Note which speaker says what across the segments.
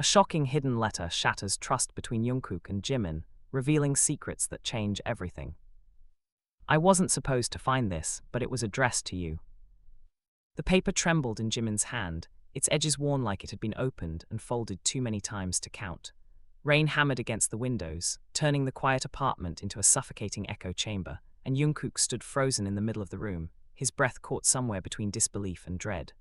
Speaker 1: A shocking hidden letter shatters trust between Jungkook and Jimin, revealing secrets that change everything. I wasn't supposed to find this, but it was addressed to you. The paper trembled in Jimin's hand, its edges worn like it had been opened and folded too many times to count. Rain hammered against the windows, turning the quiet apartment into a suffocating echo chamber, and Jungkook stood frozen in the middle of the room, his breath caught somewhere between disbelief and dread.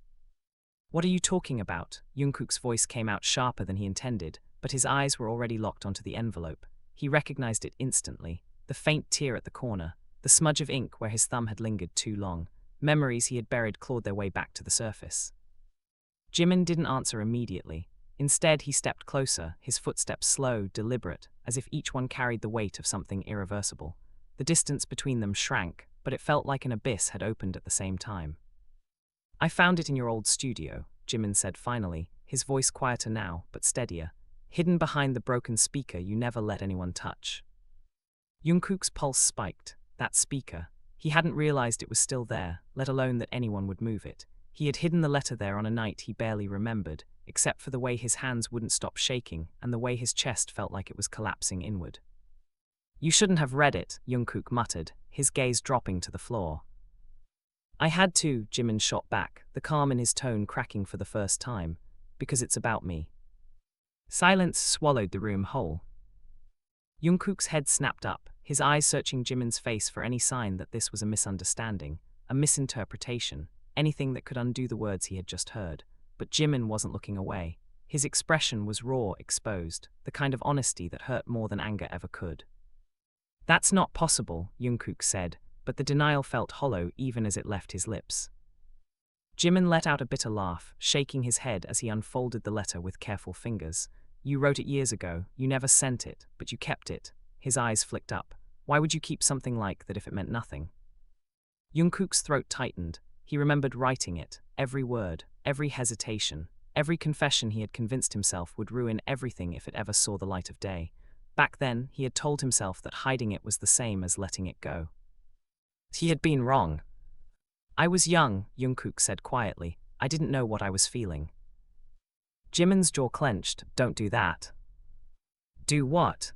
Speaker 1: What are you talking about? Jungkook's voice came out sharper than he intended, but his eyes were already locked onto the envelope. He recognized it instantly, the faint tear at the corner, the smudge of ink where his thumb had lingered too long. Memories he had buried clawed their way back to the surface. Jimin didn't answer immediately. Instead, he stepped closer, his footsteps slow, deliberate, as if each one carried the weight of something irreversible. The distance between them shrank, but it felt like an abyss had opened at the same time. I found it in your old studio, Jimin said finally, his voice quieter now, but steadier, hidden behind the broken speaker you never let anyone touch. Jungkook's pulse spiked. That speaker. He hadn't realized it was still there, let alone that anyone would move it. He had hidden the letter there on a night he barely remembered, except for the way his hands wouldn't stop shaking and the way his chest felt like it was collapsing inward. You shouldn't have read it, Jungkook muttered, his gaze dropping to the floor. I had to, Jimin shot back, the calm in his tone cracking for the first time, because it's about me. Silence swallowed the room whole. Jungkook's head snapped up, his eyes searching Jimin's face for any sign that this was a misunderstanding, a misinterpretation, anything that could undo the words he had just heard. But Jimin wasn't looking away. His expression was raw, exposed, the kind of honesty that hurt more than anger ever could. That's not possible, Jungkook said, but the denial felt hollow even as it left his lips. Jimin let out a bitter laugh, shaking his head as he unfolded the letter with careful fingers. You wrote it years ago, you never sent it, but you kept it. His eyes flicked up. Why would you keep something like that if it meant nothing? Jungkook's throat tightened. He remembered writing it, every word, every hesitation, every confession he had convinced himself would ruin everything if it ever saw the light of day. Back then, he had told himself that hiding it was the same as letting it go. He had been wrong. I was young, Jungkook said quietly. I didn't know what I was feeling. Jimin's jaw clenched. Don't do that. Do what?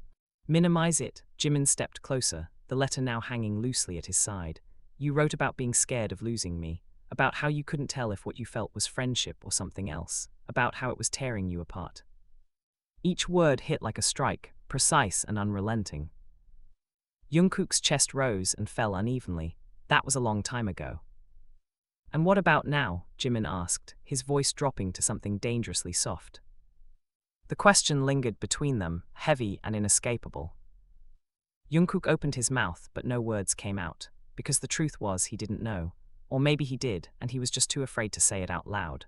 Speaker 1: Minimize it. Jimin stepped closer, the letter now hanging loosely at his side. You wrote about being scared of losing me, about how you couldn't tell if what you felt was friendship or something else, about how it was tearing you apart. Each word hit like a strike, precise and unrelenting. Jungkook's chest rose and fell unevenly. That was a long time ago. And what about now? Jimin asked, his voice dropping to something dangerously soft. The question lingered between them, heavy and inescapable. Jungkook opened his mouth, but no words came out, because the truth was he didn't know. Or maybe he did, and he was just too afraid to say it out loud.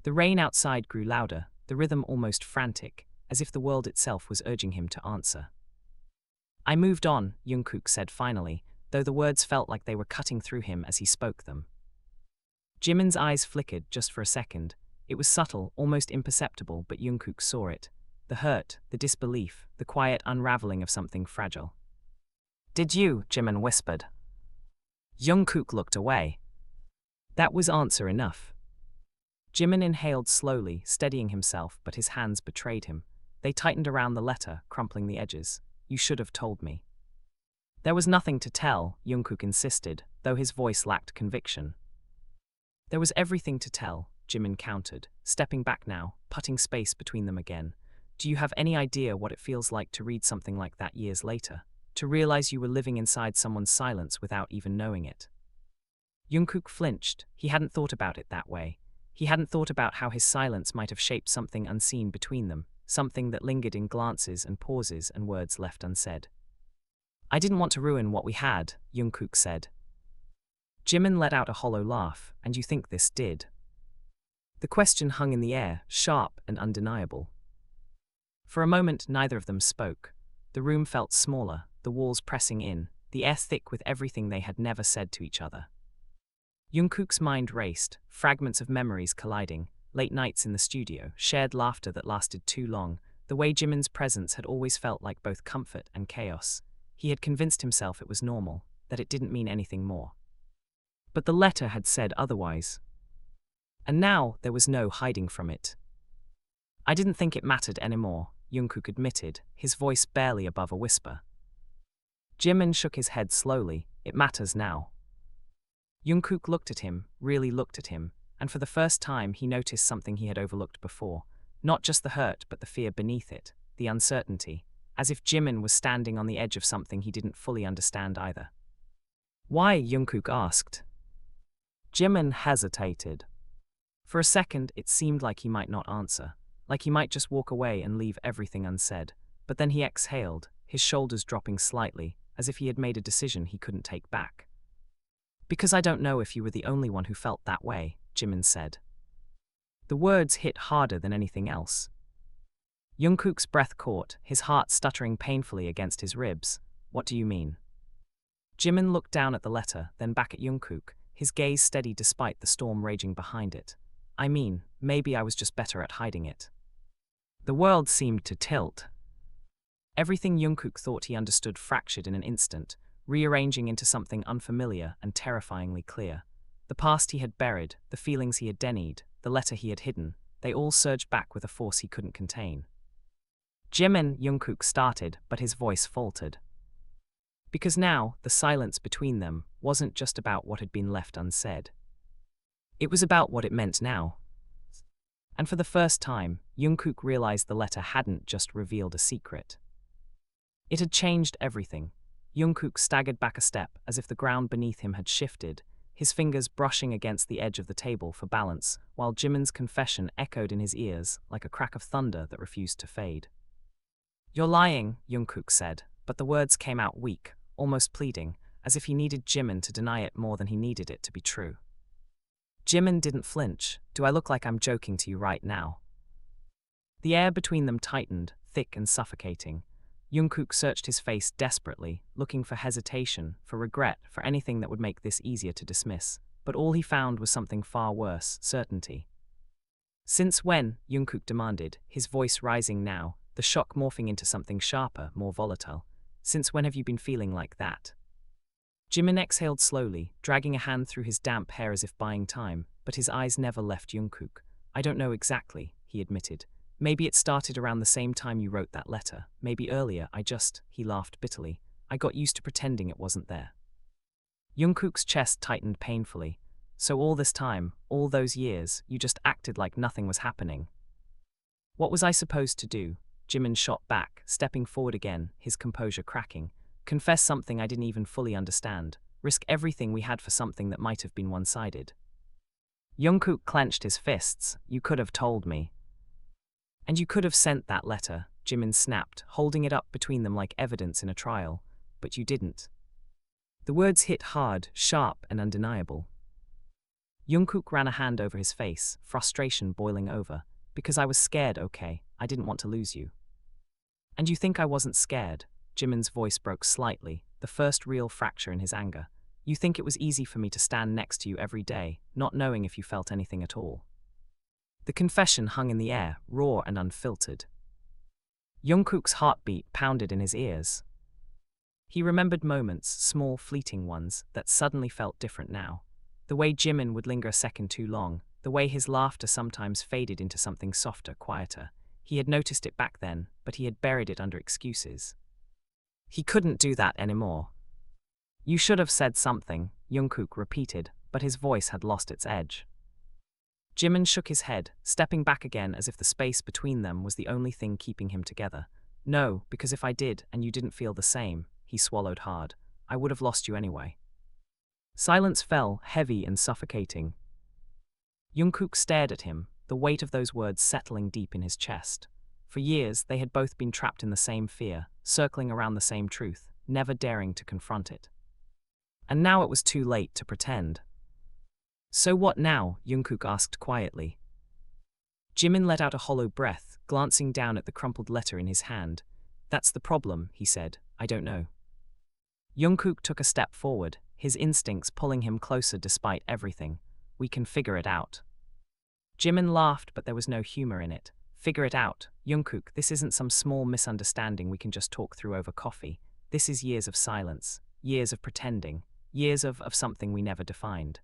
Speaker 1: The rain outside grew louder, the rhythm almost frantic, as if the world itself was urging him to answer. I moved on, Jungkook said finally, though the words felt like they were cutting through him as he spoke them. Jimin's eyes flickered just for a second. It was subtle, almost imperceptible, but Jungkook saw it. The hurt, the disbelief, the quiet unraveling of something fragile. Did you? Jimin whispered. Jungkook looked away. That was answer enough. Jimin inhaled slowly, steadying himself, but his hands betrayed him. They tightened around the letter, crumpling the edges. You should have told me. There was nothing to tell, Jungkook insisted, though his voice lacked conviction. There was everything to tell, Jimin countered, stepping back now, putting space between them again. Do you have any idea what it feels like to read something like that years later? To realize you were living inside someone's silence without even knowing it? Jungkook flinched. He hadn't thought about it that way. He hadn't thought about how his silence might have shaped something unseen between them, something that lingered in glances and pauses and words left unsaid. I didn't want to ruin what we had, Jungkook said. Jimin let out a hollow laugh. And you think this did? The question hung in the air, sharp and undeniable. For a moment, neither of them spoke. The room felt smaller, the walls pressing in, the air thick with everything they had never said to each other. Jungkook's mind raced, fragments of memories colliding, late nights in the studio, shared laughter that lasted too long. The way Jimin's presence had always felt like both comfort and chaos. He had convinced himself it was normal, that it didn't mean anything more. But the letter had said otherwise. And now there was no hiding from it. I didn't think it mattered anymore, Jungkook admitted, his voice barely above a whisper. Jimin shook his head slowly. It matters now. Jungkook looked at him, really looked at him, and for the first time he noticed something he had overlooked before. Not just the hurt but the fear beneath it, the uncertainty, as if Jimin was standing on the edge of something he didn't fully understand either. Why? Jungkook asked. Jimin hesitated. For a second it seemed like he might not answer, like he might just walk away and leave everything unsaid, but then he exhaled, his shoulders dropping slightly, as if he had made a decision he couldn't take back. Because I don't know if you were the only one who felt that way, Jimin said. The words hit harder than anything else. Jungkook's breath caught, his heart stuttering painfully against his ribs. What do you mean? Jimin looked down at the letter, then back at Jungkook, his gaze steady despite the storm raging behind it. I mean, maybe I was just better at hiding it. The world seemed to tilt. Everything Jungkook thought he understood fractured in an instant, rearranging into something unfamiliar and terrifyingly clear. The past he had buried, the feelings he had denied, the letter he had hidden, they all surged back with a force he couldn't contain. Jimin, Jungkook started, but his voice faltered. Because now, the silence between them wasn't just about what had been left unsaid. It was about what it meant now. And for the first time, Jungkook realized the letter hadn't just revealed a secret. It had changed everything. Jungkook staggered back a step as if the ground beneath him had shifted, his fingers brushing against the edge of the table for balance, while Jimin's confession echoed in his ears like a crack of thunder that refused to fade. You're lying, Jungkook said, but the words came out weak, almost pleading, as if he needed Jimin to deny it more than he needed it to be true. Jimin didn't flinch. Do I look like I'm joking to you right now? The air between them tightened, thick and suffocating. Jungkook searched his face desperately, looking for hesitation, for regret, for anything that would make this easier to dismiss, but all he found was something far worse, certainty. Since when? Jungkook demanded, his voice rising now, the shock morphing into something sharper, more volatile. Since when have you been feeling like that? Jimin exhaled slowly, dragging a hand through his damp hair as if buying time, but his eyes never left Jungkook. I don't know exactly, he admitted. Maybe it started around the same time you wrote that letter. Maybe earlier, he laughed bitterly. I got used to pretending it wasn't there. Jungkook's chest tightened painfully. So all this time, all those years, you just acted like nothing was happening. What was I supposed to do? Jimin shot back, stepping forward again, his composure cracking. Confess something I didn't even fully understand. Risk everything we had for something that might have been one-sided. Jungkook clenched his fists. You could have told me. And you could have sent that letter, Jimin snapped, holding it up between them like evidence in a trial. But you didn't. The words hit hard, sharp and undeniable. Jungkook ran a hand over his face, frustration boiling over. Because I was scared, okay? I didn't want to lose you. And you think I wasn't scared? Jimin's voice broke slightly, the first real fracture in his anger. You think it was easy for me to stand next to you every day, not knowing if you felt anything at all. The confession hung in the air, raw and unfiltered. Jungkook's heartbeat pounded in his ears. He remembered moments, small fleeting ones, that suddenly felt different now. The way Jimin would linger a second too long, the way his laughter sometimes faded into something softer, quieter. He had noticed it back then, but he had buried it under excuses. He couldn't do that anymore. You should have said something, Jungkook repeated, but his voice had lost its edge. Jimin shook his head, stepping back again as if the space between them was the only thing keeping him together. No, because if I did, and you didn't feel the same, he swallowed hard, I would have lost you anyway. Silence fell, heavy and suffocating. Jungkook stared at him, the weight of those words settling deep in his chest. For years, they had both been trapped in the same fear, circling around the same truth, never daring to confront it. And now it was too late to pretend. So what now? Jungkook asked quietly. Jimin let out a hollow breath, glancing down at the crumpled letter in his hand. That's the problem, he said. I don't know. Jungkook took a step forward, his instincts pulling him closer despite everything. We can figure it out. Jimin laughed, but there was no humor in it. Figure it out. Jungkook, this isn't some small misunderstanding we can just talk through over coffee. This is years of silence, years of pretending, years of something we never defined.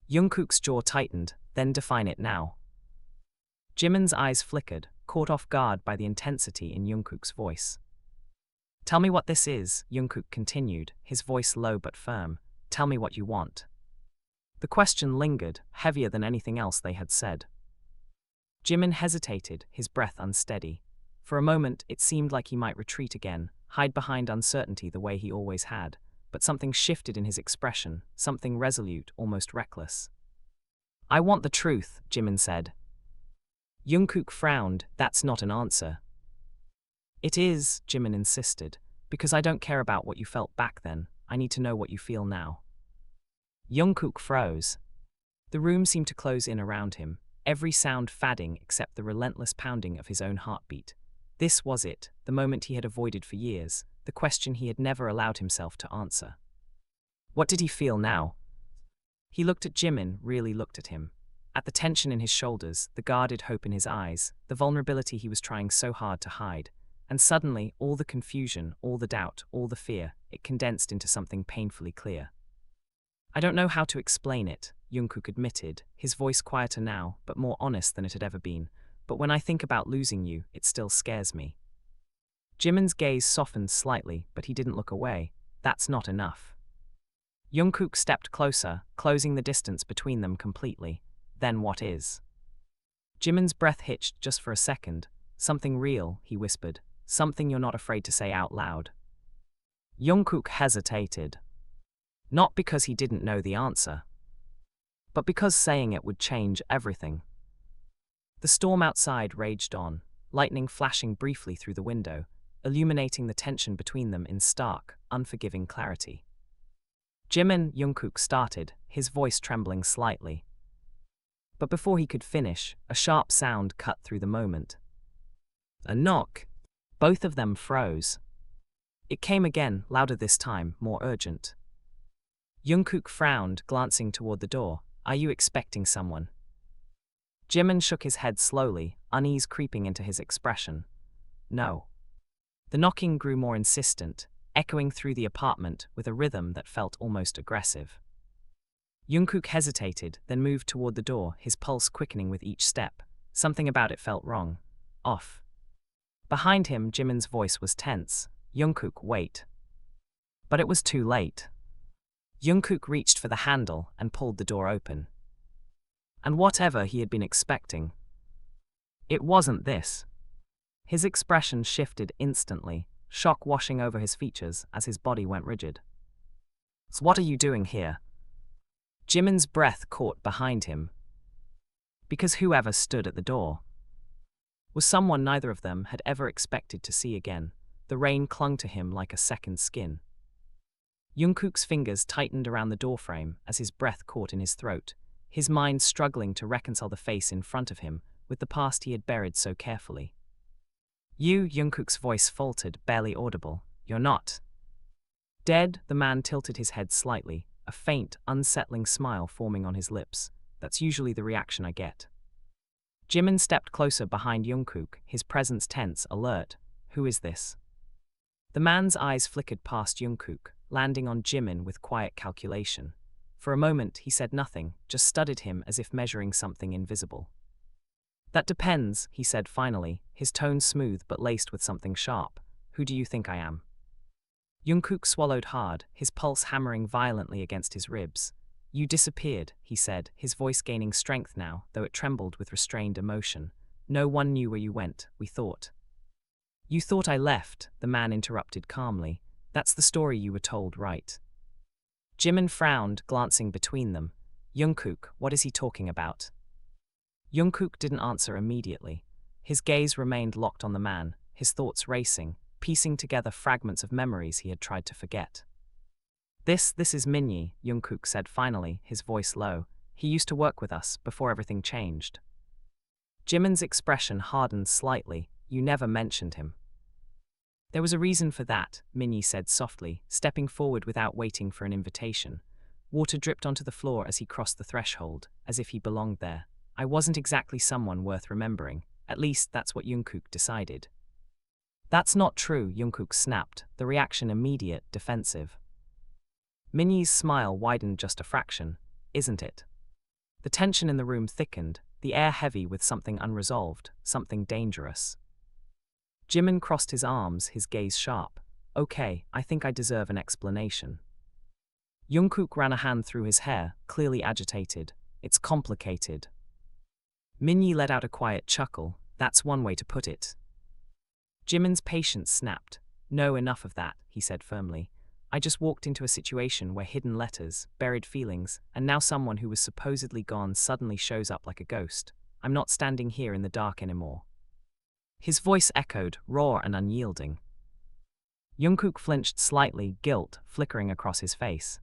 Speaker 1: Jungkook's jaw tightened, then define it now. Jimin's eyes flickered, caught off guard by the intensity in Jungkook's voice. "Tell me what this is," Jungkook continued, his voice low but firm. "Tell me what you want." The question lingered, heavier than anything else they had said. Jimin hesitated, his breath unsteady. For a moment, it seemed like he might retreat again, hide behind uncertainty the way he always had, but something shifted in his expression, something resolute, almost reckless. "I want the truth," Jimin said. Jungkook frowned. "That's not an answer." "It is," Jimin insisted, "because I don't care about what you felt back then. I need to know what you feel now." Jungkook froze. The room seemed to close in around him, every sound fading except the relentless pounding of his own heartbeat. This was it, the moment he had avoided for years, the question he had never allowed himself to answer. What did he feel now? He looked at Jimin, really looked at him. At the tension in his shoulders, the guarded hope in his eyes, the vulnerability he was trying so hard to hide. And suddenly, all the confusion, all the doubt, all the fear, it condensed into something painfully clear. "I don't know how to explain it," Jungkook admitted, his voice quieter now, but more honest than it had ever been. "But when I think about losing you, it still scares me." Jimin's gaze softened slightly, but he didn't look away. "That's not enough." Jungkook stepped closer, closing the distance between them completely. "Then what is?" Jimin's breath hitched just for a second. "Something real," he whispered. "Something you're not afraid to say out loud." Jungkook hesitated. Not because he didn't know the answer, but because saying it would change everything. The storm outside raged on, lightning flashing briefly through the window, illuminating the tension between them in stark, unforgiving clarity. "Jimin," Jungkook started, his voice trembling slightly. But before he could finish, a sharp sound cut through the moment. A knock. Both of them froze. It came again, louder this time, more urgent. Jungkook frowned, glancing toward the door. "Are you expecting someone?" Jimin shook his head slowly, unease creeping into his expression. "No." The knocking grew more insistent, echoing through the apartment with a rhythm that felt almost aggressive. Jungkook hesitated, then moved toward the door, his pulse quickening with each step. Something about it felt wrong. Off. Behind him, Jimin's voice was tense. "Jungkook, wait." But it was too late. Jungkook reached for the handle and pulled the door open. And whatever he had been expecting, it wasn't this. His expression shifted instantly, shock washing over his features as his body went rigid. "So what are you doing here?" Jimin's breath caught behind him. Because whoever stood at the door was someone neither of them had ever expected to see again. The rain clung to him like a second skin. Jungkook's fingers tightened around the doorframe as his breath caught in his throat, his mind struggling to reconcile the face in front of him with the past he had buried so carefully. "You," Jungkook's voice faltered, barely audible. "You're not dead." The man tilted his head slightly, a faint, unsettling smile forming on his lips. "That's usually the reaction I get." Jimin stepped closer behind Jungkook, his presence tense, alert. "Who is this?" The man's eyes flickered past Jungkook, landing on Jimin with quiet calculation. For a moment, he said nothing, just studied him as if measuring something invisible. "That depends," he said finally, his tone smooth but laced with something sharp. "Who do you think I am?" Jungkook swallowed hard, his pulse hammering violently against his ribs. "You disappeared," he said, his voice gaining strength now, though it trembled with restrained emotion. "No one knew where you went, we thought." "You thought I left," the man interrupted calmly. "That's the story you were told, right?" Jimin frowned, glancing between them. "Jungkook, what is he talking about?" Jungkook didn't answer immediately. His gaze remained locked on the man, his thoughts racing, piecing together fragments of memories he had tried to forget. This is Minyi," Jungkook said finally, his voice low. "He used to work with us, before everything changed." Jimin's expression hardened slightly. "You never mentioned him." "There was a reason for that," Minyi said softly, stepping forward without waiting for an invitation. Water dripped onto the floor as he crossed the threshold, as if he belonged there. "I wasn't exactly someone worth remembering. At least, that's what Jungkook decided." "That's not true," Jungkook snapped, the reaction immediate, defensive. Minyi's smile widened just a fraction. "Isn't it?" The tension in the room thickened, the air heavy with something unresolved, something dangerous. Jimin crossed his arms, his gaze sharp. Okay, I think I deserve an explanation. Jungkook ran a hand through his hair, clearly agitated. It's complicated. Minyi let out a quiet chuckle. That's one way to put it. Jimin's patience snapped. No, enough of that, he said firmly. I just walked into a situation where hidden letters, buried feelings, and now someone who was supposedly gone suddenly shows up like a ghost. I'm not standing here in the dark anymore. His voice echoed, raw and unyielding. Jungkook flinched slightly, guilt flickering across his face.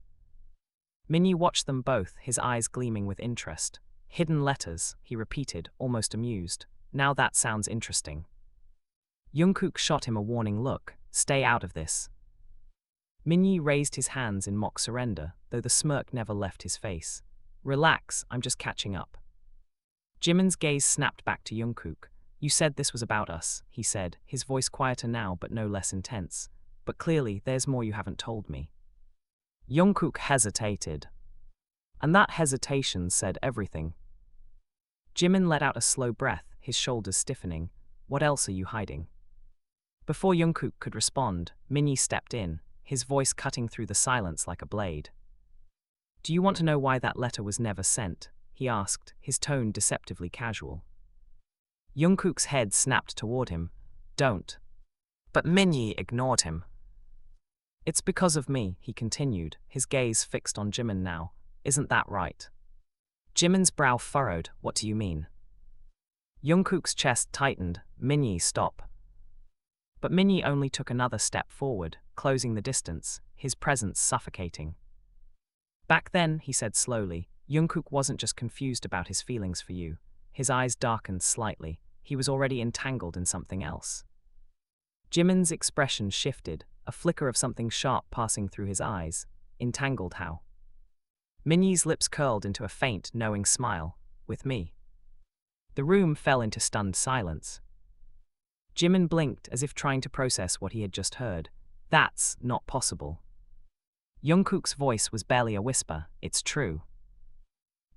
Speaker 1: Minyi watched them both, his eyes gleaming with interest. Hidden letters, he repeated, almost amused. Now that sounds interesting. Jungkook shot him a warning look. Stay out of this. Minyi raised his hands in mock surrender, though the smirk never left his face. Relax, I'm just catching up. Jimin's gaze snapped back to Jungkook. You said this was about us, he said, his voice quieter now but no less intense. But clearly, there's more you haven't told me. Jungkook hesitated. And that hesitation said everything. Jimin let out a slow breath, his shoulders stiffening. What else are you hiding? Before Jungkook could respond, Minyi stepped in, his voice cutting through the silence like a blade. Do you want to know why that letter was never sent? He asked, his tone deceptively casual. Jungkook's head snapped toward him. Don't. But Minyi ignored him. It's because of me, he continued, his gaze fixed on Jimin now. Isn't that right? Jimin's brow furrowed. What do you mean? Jungkook's chest tightened. Minyi, stop. But Minyi only took another step forward, closing the distance, his presence suffocating. Back then, he said slowly, Jungkook wasn't just confused about his feelings for you. His eyes darkened slightly. He was already entangled in something else. Jimin's expression shifted, a flicker of something sharp passing through his eyes. Entangled how? Minyi's lips curled into a faint, knowing smile. With me. The room fell into stunned silence. Jimin blinked as if trying to process what he had just heard. That's not possible. Jungkook's voice was barely a whisper. It's true.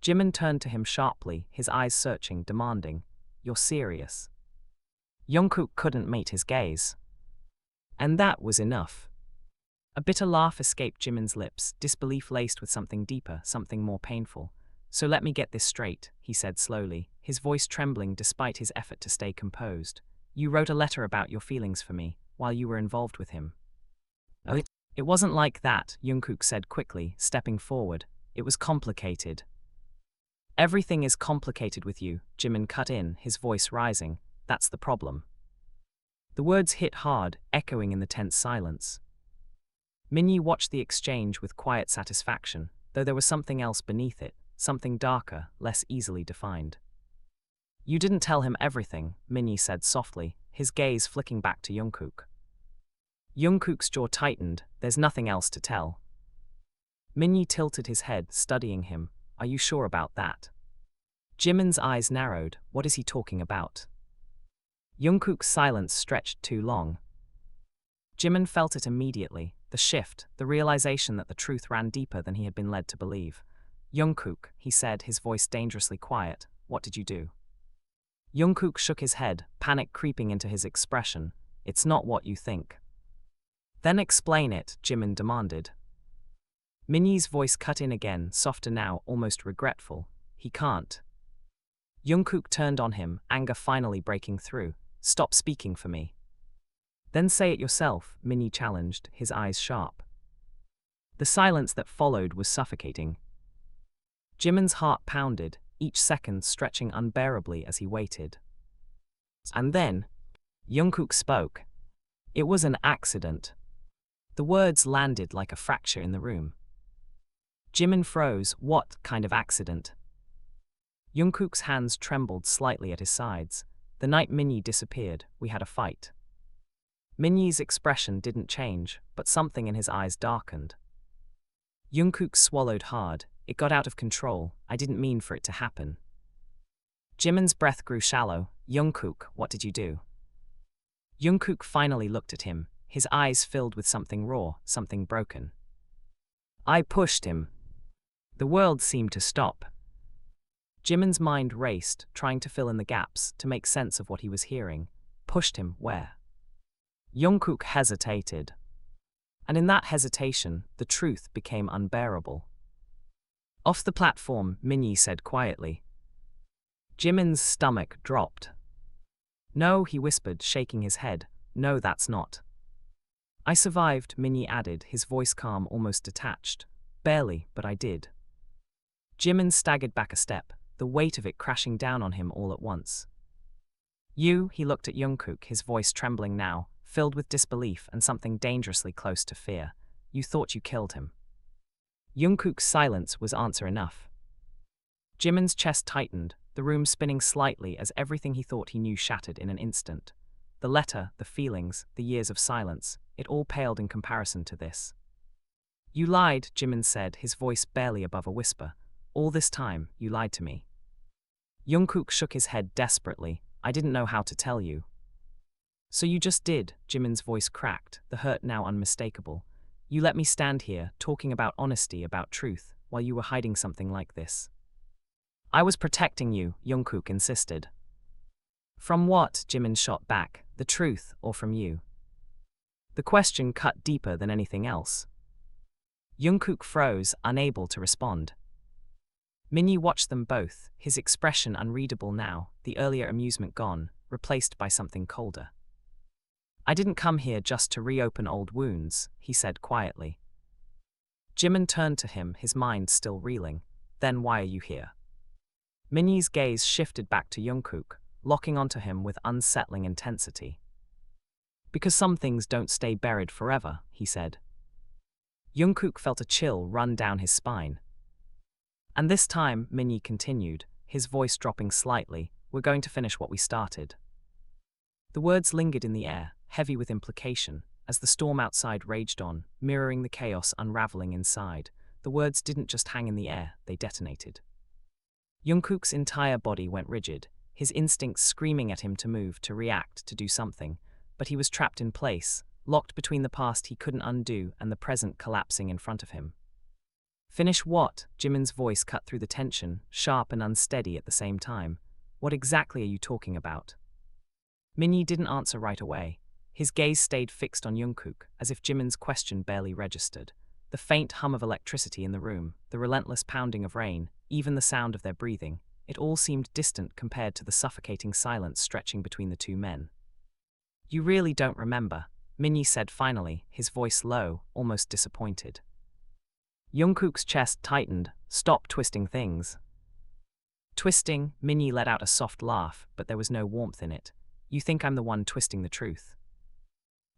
Speaker 1: Jimin turned to him sharply, his eyes searching, demanding. You're serious? Jungkook couldn't meet his gaze. And that was enough. A bitter laugh escaped Jimin's lips, disbelief laced with something deeper, something more painful. So let me get this straight, he said slowly, his voice trembling despite his effort to stay composed. You wrote a letter about your feelings for me, while you were involved with him. It wasn't like that, Jungkook said quickly, stepping forward. It was complicated. Everything is complicated with you, Jimin cut in, his voice rising. That's the problem. The words hit hard, echoing in the tense silence. Minyi watched the exchange with quiet satisfaction, though there was something else beneath it, something darker, less easily defined. You didn't tell him everything, Minyi said softly, his gaze flicking back to Jungkook. Jungkook's jaw tightened. There's nothing else to tell. Minyi tilted his head, studying him. Are you sure about that? Jimin's eyes narrowed. What is he talking about? Jungkook's silence stretched too long. Jimin felt it immediately, the shift, the realization that the truth ran deeper than he had been led to believe. Jungkook, he said, his voice dangerously quiet. What did you do? Jungkook shook his head, panic creeping into his expression. It's not what you think. Then explain it, Jimin demanded. Minyi's voice cut in again, softer now, almost regretful. He can't. Jungkook turned on him, anger finally breaking through. Stop speaking for me. Then say it yourself, Minyi challenged, his eyes sharp. The silence that followed was suffocating. Jimin's heart pounded, each second stretching unbearably as he waited. And then, Jungkook spoke. It was an accident. The words landed like a fracture in the room. Jimin froze. What kind of accident? Jungkook's hands trembled slightly at his sides. The night Minyi disappeared, we had a fight. Minyi's expression didn't change, but something in his eyes darkened. Jungkook swallowed hard. It got out of control. I didn't mean for it to happen. Jimin's breath grew shallow. Jungkook, what did you do? Jungkook finally looked at him, his eyes filled with something raw, something broken. I pushed him. The world seemed to stop. Jimin's mind raced, trying to fill in the gaps, to make sense of what he was hearing. Pushed him where? Jungkook hesitated. And in that hesitation, the truth became unbearable. Off the platform, Minnie said quietly. Jimin's stomach dropped. No, he whispered, shaking his head. No, that's not. I survived, Minnie added, his voice calm, almost detached. Barely, but I did. Jimin staggered back a step, the weight of it crashing down on him all at once. You, he looked at Jungkook, his voice trembling now, filled with disbelief and something dangerously close to fear. You thought you killed him. Jungkook's silence was answer enough. Jimin's chest tightened, the room spinning slightly as everything he thought he knew shattered in an instant. The letter, the feelings, the years of silence, it all paled in comparison to this. You lied, Jimin said, his voice barely above a whisper. All this time, you lied to me. Jungkook shook his head desperately. I didn't know how to tell you. So you just did, Jimin's voice cracked, the hurt now unmistakable. You let me stand here, talking about honesty, about truth, while you were hiding something like this. I was protecting you, Jungkook insisted. From what? Jimin shot back, the truth or from you? The question cut deeper than anything else. Jungkook froze, unable to respond. Minnie watched them both, his expression unreadable now, the earlier amusement gone, replaced by something colder. I didn't come here just to reopen old wounds, he said quietly. Jimin turned to him, his mind still reeling. Then why are you here? Minnie's gaze shifted back to Jungkook, locking onto him with unsettling intensity. Because some things don't stay buried forever, he said. Jungkook felt a chill run down his spine. And this time, Minnie continued, his voice dropping slightly, we're going to finish what we started. The words lingered in the air, heavy with implication, as the storm outside raged on, mirroring the chaos unraveling inside. The words didn't just hang in the air, they detonated. Jungkook's entire body went rigid, his instincts screaming at him to move, to react, to do something, but he was trapped in place, locked between the past he couldn't undo and the present collapsing in front of him. Finish what? Jimin's voice cut through the tension, sharp and unsteady at the same time. What exactly are you talking about? Minnie didn't answer right away. His gaze stayed fixed on Jungkook, as if Jimin's question barely registered. The faint hum of electricity in the room, the relentless pounding of rain, even the sound of their breathing, it all seemed distant compared to the suffocating silence stretching between the two men. You really don't remember, Minnie said finally, his voice low, almost disappointed. Jungkook's chest tightened. Stop twisting things. Twisting? Minnie let out a soft laugh, but there was no warmth in it. You think I'm the one twisting the truth?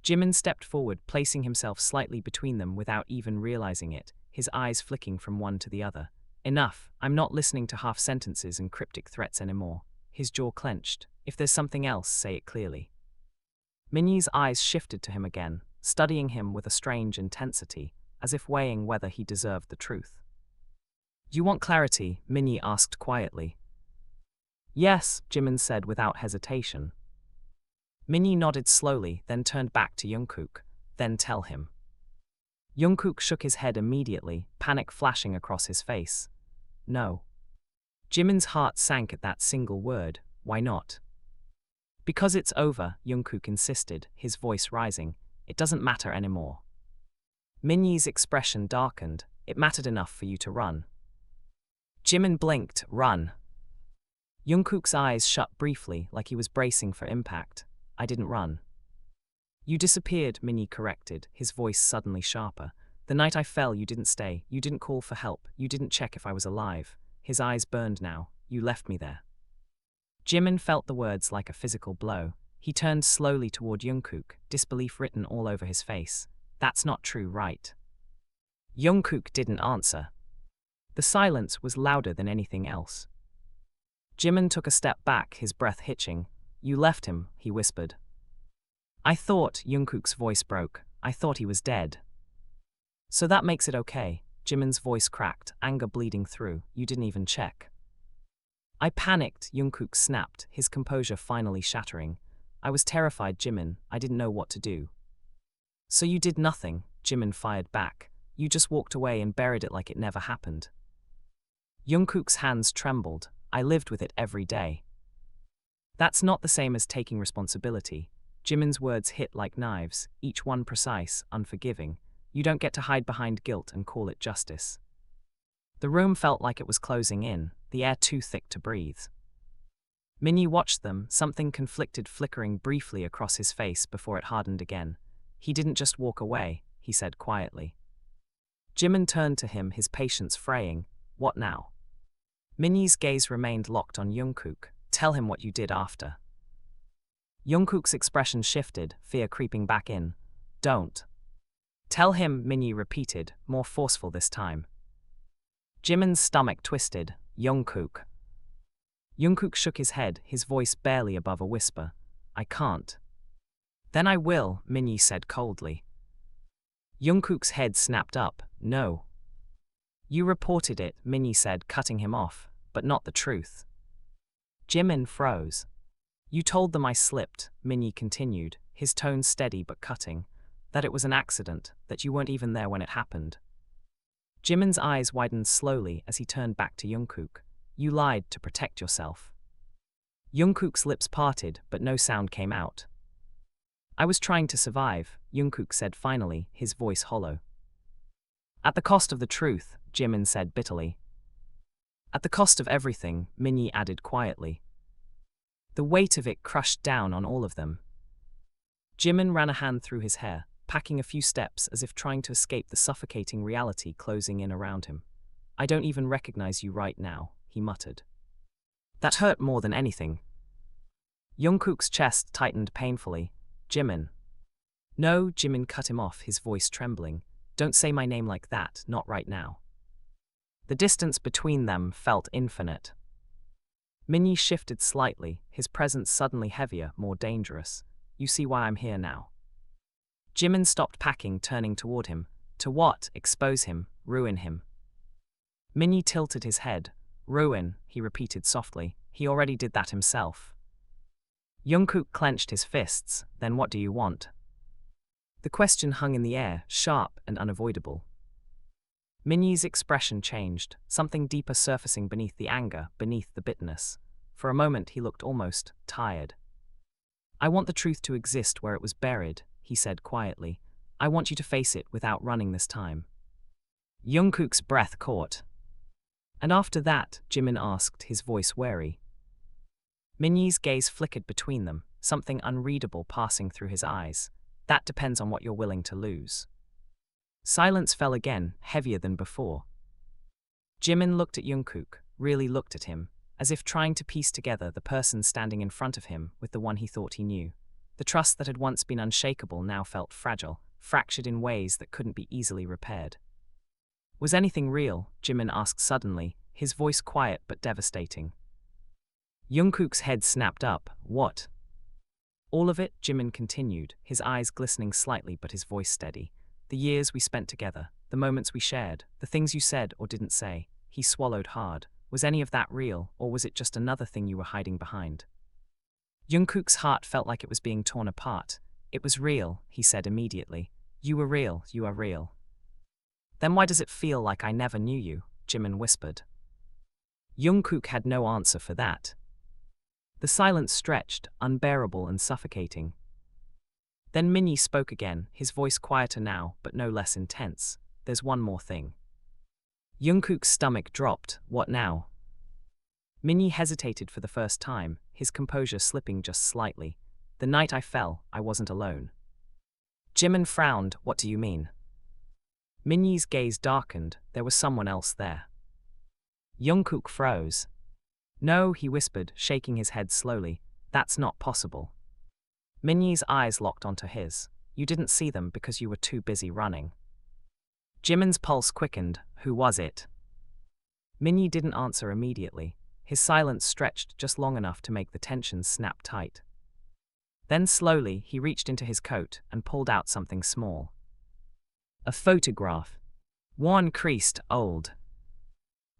Speaker 1: Jimin stepped forward, placing himself slightly between them without even realizing it, his eyes flicking from one to the other. Enough, I'm not listening to half sentences and cryptic threats anymore. His jaw clenched. If there's something else, say it clearly. Minnie's eyes shifted to him again, studying him with a strange intensity, as if weighing whether he deserved the truth. You want clarity? Minnie asked quietly. Yes, Jimin said without hesitation. Minnie nodded slowly, then turned back to Jungkook. Then tell him. Jungkook shook his head immediately, panic flashing across his face. No. Jimin's heart sank at that single word. Why not? Because it's over, Jungkook insisted, his voice rising. It doesn't matter anymore. Minnie's expression darkened. It mattered enough for you to run. Jimin blinked. Run. Jungkook's eyes shut briefly, like he was bracing for impact. I didn't run. You disappeared, Minnie corrected, his voice suddenly sharper. The night I fell, you didn't stay. You didn't call for help. You didn't check if I was alive. His eyes burned now. You left me there. Jimin felt the words like a physical blow. He turned slowly toward Jungkook, disbelief written all over his face. That's not true, right? Jungkook didn't answer. The silence was louder than anything else. Jimin took a step back, his breath hitching. You left him, he whispered. I thought, Jungkook's voice broke, I thought he was dead. So that makes it okay, Jimin's voice cracked, anger bleeding through. You didn't even check. I panicked, Jungkook snapped, his composure finally shattering. I was terrified, Jimin, I didn't know what to do. So you did nothing, Jimin fired back. You just walked away and buried it like it never happened. Jungkook's hands trembled. I lived with it every day. That's not the same as taking responsibility. Jimin's words hit like knives, each one precise, unforgiving. You don't get to hide behind guilt and call it justice. The room felt like it was closing in, the air too thick to breathe. Minnie watched them, something conflicted flickering briefly across his face before it hardened again. He didn't just walk away, he said quietly. Jimin turned to him, his patience fraying. What now? Minnie's gaze remained locked on Jungkook. Tell him what you did after. Jungkook's expression shifted, fear creeping back in. Don't. Tell him, Minnie repeated, more forceful this time. Jimin's stomach twisted. Jungkook. Jungkook shook his head, his voice barely above a whisper. I can't. Then I will, Minnie said coldly. Jungkook's head snapped up. No. You reported it, Minnie said, cutting him off, but not the truth. Jimin froze. You told them I slipped, Minnie continued, his tone steady but cutting, that it was an accident, that you weren't even there when it happened. Jimin's eyes widened slowly as he turned back to Jungkook. You lied to protect yourself. Jungkook's lips parted, but no sound came out. I was trying to survive, Jungkook said finally, his voice hollow. At the cost of the truth, Jimin said bitterly. At the cost of everything, Minnie added quietly. The weight of it crushed down on all of them. Jimin ran a hand through his hair, packing a few steps as if trying to escape the suffocating reality closing in around him. I don't even recognize you right now, he muttered. That hurt more than anything. Jungkook's chest tightened painfully. Jimin. No, Jimin cut him off, his voice trembling. Don't say my name like that, not right now. The distance between them felt infinite. Minnie shifted slightly, his presence suddenly heavier, more dangerous. You see why I'm here now. Jimin stopped packing, turning toward him. To what? Expose him, ruin him. Minnie tilted his head. Ruin, he repeated softly. He already did that himself. Jungkook clenched his fists. Then what do you want? The question hung in the air, sharp and unavoidable. Minnie's expression changed, something deeper surfacing beneath the anger, beneath the bitterness. For a moment he looked almost tired. I want the truth to exist where it was buried, he said quietly. I want you to face it without running this time. Jungkook's breath caught. And after that, Jimin asked, his voice wary. Minnie's gaze flickered between them, something unreadable passing through his eyes. That depends on what you're willing to lose. Silence fell again, heavier than before. Jimin looked at Jungkook, really looked at him, as if trying to piece together the person standing in front of him with the one he thought he knew. The trust that had once been unshakable now felt fragile, fractured in ways that couldn't be easily repaired. Was anything real? Jimin asked suddenly, his voice quiet but devastating. Jungkook's head snapped up. What? All of it, Jimin continued, his eyes glistening slightly but his voice steady. The years we spent together, the moments we shared, the things you said or didn't say. He swallowed hard. Was any of that real, or was it just another thing you were hiding behind? Jungkook's heart felt like it was being torn apart. It was real, he said immediately. You were real, you are real. Then why does it feel like I never knew you? Jimin whispered. Jungkook had no answer for that. The silence stretched, unbearable and suffocating. Then Minnie spoke again, his voice quieter now, but no less intense. There's one more thing. Jungkook's stomach dropped. What now? Minnie hesitated for the first time, his composure slipping just slightly. The night I fell, I wasn't alone. Jimin frowned. What do you mean? Minnie's gaze darkened. There was someone else there. Jungkook froze. No, he whispered, shaking his head slowly. That's not possible. Minnie's eyes locked onto his. You didn't see them because you were too busy running. Jimin's pulse quickened. Who was it? Minnie didn't answer immediately. His silence stretched just long enough to make the tension snap tight. Then slowly, he reached into his coat and pulled out something small. A photograph. Worn, creased, old.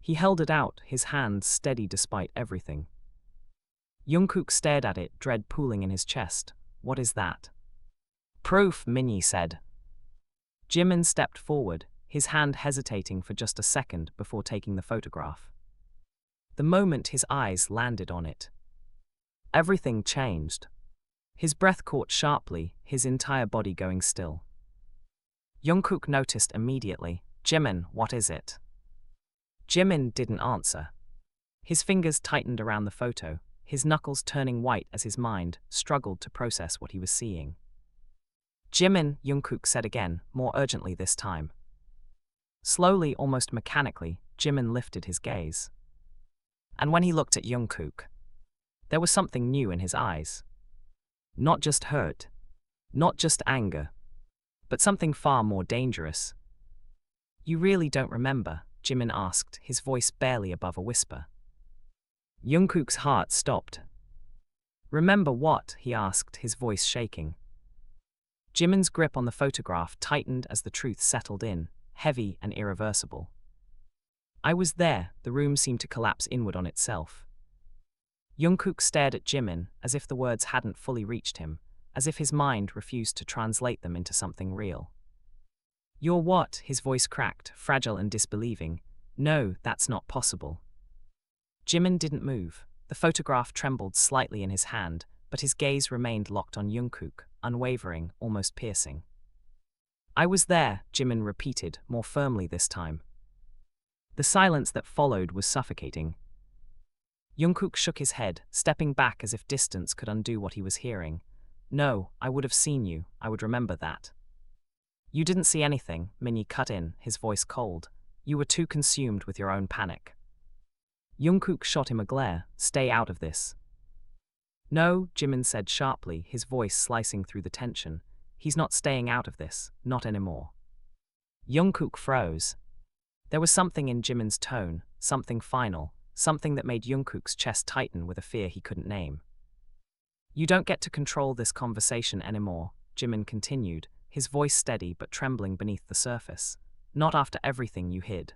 Speaker 1: He held it out, his hands steady despite everything. Jungkook stared at it, dread pooling in his chest. What is that? Proof, Minnie said. Jimin stepped forward, his hand hesitating for just a second before taking the photograph. The moment his eyes landed on it, everything changed. His breath caught sharply, his entire body going still. Jungkook noticed immediately. "Jimin, what is it?" Jimin didn't answer. His fingers tightened around the photo, his knuckles turning white as his mind struggled to process what he was seeing. "Jimin," Jungkook said again, more urgently this time. Slowly, almost mechanically, Jimin lifted his gaze. And when he looked at Jungkook, there was something new in his eyes. Not just hurt, not just anger, but something far more dangerous. "You really don't remember?" Jimin asked, his voice barely above a whisper. Jungkook's heart stopped. "Remember what?" he asked, his voice shaking. Jimin's grip on the photograph tightened as the truth settled in, heavy and irreversible. "I was there." The room seemed to collapse inward on itself. Jungkook stared at Jimin as if the words hadn't fully reached him, as if his mind refused to translate them into something real. "You're what?" His voice cracked, fragile and disbelieving. "No, that's not possible." Jimin didn't move. The photograph trembled slightly in his hand, but his gaze remained locked on Jungkook, unwavering, almost piercing. "I was there," Jimin repeated, more firmly this time. The silence that followed was suffocating. Jungkook shook his head, stepping back as if distance could undo what he was hearing. "No, I would have seen you, I would remember that." "You didn't see anything," Minnie cut in, his voice cold. "You were too consumed with your own panic." Jungkook shot him a glare. "Stay out of this." "No," Jimin said sharply, his voice slicing through the tension. "He's not staying out of this, not anymore." Jungkook froze. There was something in Jimin's tone, something final, something that made Jungkook's chest tighten with a fear he couldn't name. "You don't get to control this conversation anymore," Jimin continued, his voice steady but trembling beneath the surface. "Not after everything you hid."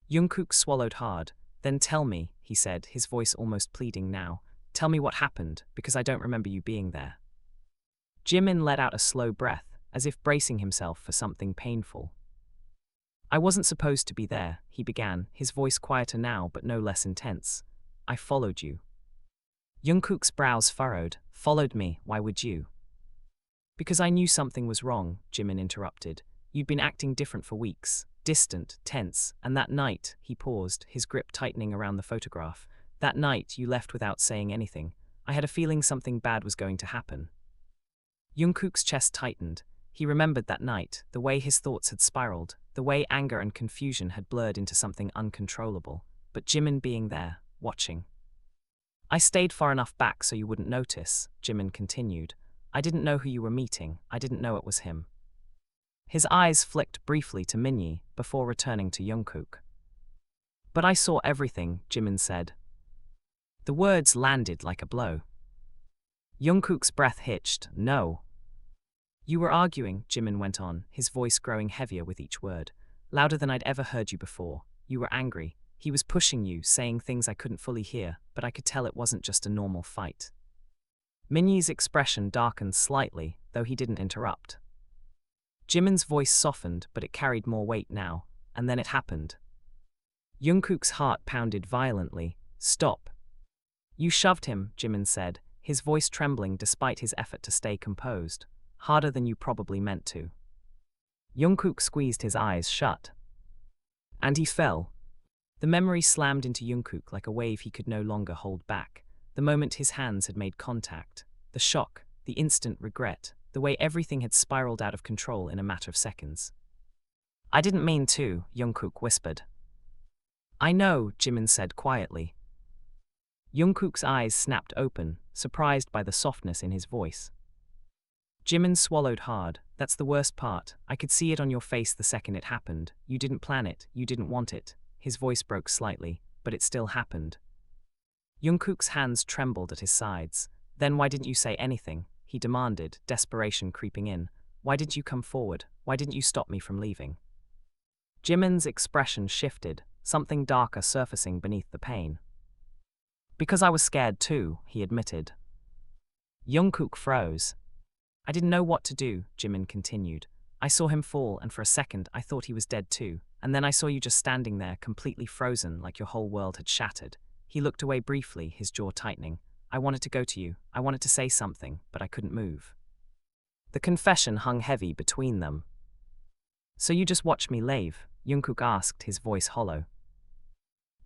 Speaker 1: Jungkook swallowed hard. "Then tell me," he said, his voice almost pleading now. "Tell me what happened, because I don't remember you being there." Jimin let out a slow breath, as if bracing himself for something painful. "I wasn't supposed to be there," he began, his voice quieter now but no less intense. "I followed you." Jungkook's brows furrowed. "Followed me? Why would you?" "Because I knew something was wrong," Jimin interrupted. "You'd been acting different for weeks, distant, tense, and that night," he paused, his grip tightening around the photograph. "That night you left without saying anything. I had a feeling something bad was going to happen." Jungkook's chest tightened. He remembered that night, the way his thoughts had spiraled, the way anger and confusion had blurred into something uncontrollable, but Jimin being there, watching. "I stayed far enough back so you wouldn't notice," Jimin continued. "I didn't know who you were meeting, I didn't know it was him." His eyes flicked briefly to Minnie before returning to Jungkook. "But I saw everything," Jimin said. The words landed like a blow. Jungkook's breath hitched. "No." "You were arguing," Jimin went on, his voice growing heavier with each word. "Louder than I'd ever heard you before. You were angry. He was pushing you, saying things I couldn't fully hear, but I could tell it wasn't just a normal fight." Minnie's expression darkened slightly, though he didn't interrupt. Jimin's voice softened, but it carried more weight now, and then it happened. Jungkook's heart pounded violently. "Stop." "You shoved him," Jimin said, his voice trembling despite his effort to stay composed. "Harder than you probably meant to." Jungkook squeezed his eyes shut. "And he fell." The memory slammed into Jungkook like a wave he could no longer hold back. The moment his hands had made contact, the shock, the instant regret, the way everything had spiraled out of control in a matter of seconds. "I didn't mean to," Jungkook whispered. "I know," Jimin said quietly. Jungkook's eyes snapped open, surprised by the softness in his voice. Jimin swallowed hard. "That's the worst part. I could see it on your face the second it happened. You didn't plan it, you didn't want it." His voice broke slightly, but it still happened. Jungkook's hands trembled at his sides. "Then why didn't you say anything?" he demanded, desperation creeping in. "Why didn't you come forward? Why didn't you stop me from leaving?" Jimin's expression shifted, something darker surfacing beneath the pain. "Because I was scared too," he admitted. Jungkook froze. "I didn't know what to do," Jimin continued. "I saw him fall, and for a second I thought he was dead too, and then I saw you just standing there, completely frozen, like your whole world had shattered. He looked away briefly, his jaw tightening. I wanted to go to you. I wanted to say something, but I couldn't move. The confession hung heavy between them. So you just watched me leave? Jungkook asked, his voice hollow.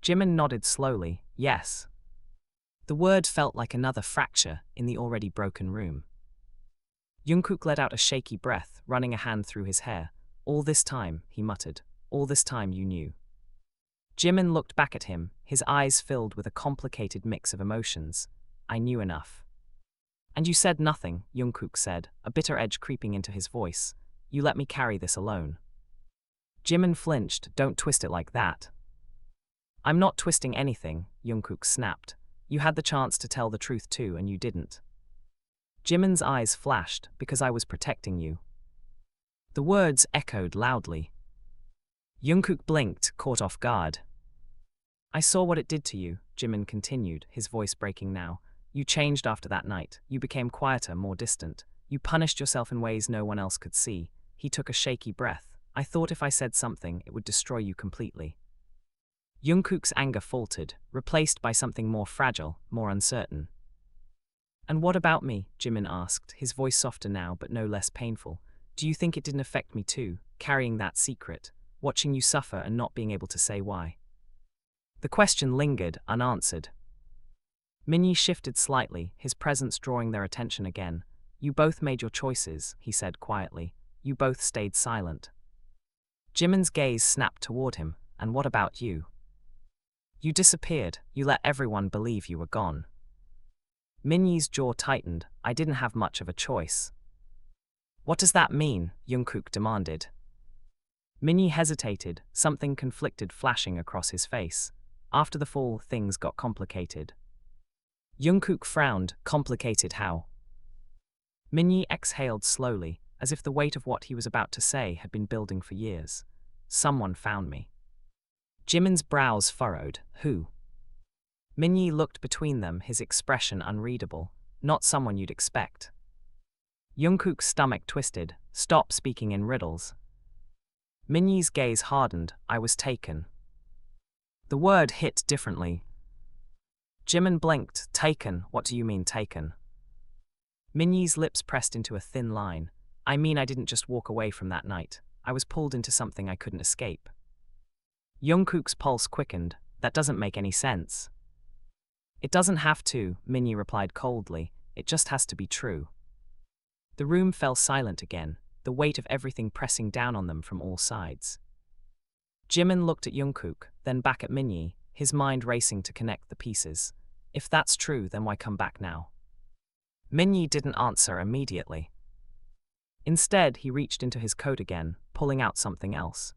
Speaker 1: Jimin nodded slowly, yes. The word felt like another fracture in the already broken room. Jungkook let out a shaky breath, running a hand through his hair. All this time, he muttered. All this time you knew. Jimin looked back at him, his eyes filled with a complicated mix of emotions. I knew enough. And you said nothing, Jungkook said, a bitter edge creeping into his voice. You let me carry this alone. Jimin flinched. Don't twist it like that. I'm not twisting anything, Jungkook snapped. You had the chance to tell the truth too, and you didn't. Jimin's eyes flashed, because I was protecting you. The words echoed loudly. Jungkook blinked, caught off guard. I saw what it did to you, Jimin continued, his voice breaking now. You changed after that night. You became quieter, more distant. You punished yourself in ways no one else could see. He took a shaky breath. I thought if I said something, it would destroy you completely. Jungkook's anger faltered, replaced by something more fragile, more uncertain. And what about me? Jimin asked, his voice softer now but no less painful. Do you think it didn't affect me too, carrying that secret, watching you suffer and not being able to say why? The question lingered, unanswered. Minyi shifted slightly, his presence drawing their attention again. You both made your choices, he said quietly. You both stayed silent. Jimin's gaze snapped toward him. And what about you? You disappeared. You let everyone believe you were gone. Minyi's jaw tightened. I didn't have much of a choice. What does that mean? Jungkook demanded. Minyi hesitated, something conflicted flashing across his face. After the fall, things got complicated. Jungkook frowned. Complicated how? Minyi exhaled slowly, as if the weight of what he was about to say had been building for years. Someone found me. Jimin's brows furrowed. Who? Minyi looked between them, his expression unreadable. Not someone you'd expect. Jungkook's stomach twisted. Stop speaking in riddles. Minyi's gaze hardened. I was taken. The word hit differently. Jimin blinked. Taken? What do you mean taken? Minyi's lips pressed into a thin line. I mean I didn't just walk away from that night. I was pulled into something I couldn't escape. Jungkook's pulse quickened. That doesn't make any sense. It doesn't have to, Minyi replied coldly. It just has to be true. The room fell silent again, the weight of everything pressing down on them from all sides. Jimin looked at Jungkook, then back at Minyi, his mind racing to connect the pieces. If that's true, then why come back now? Minyi didn't answer immediately. Instead, he reached into his coat again, pulling out something else.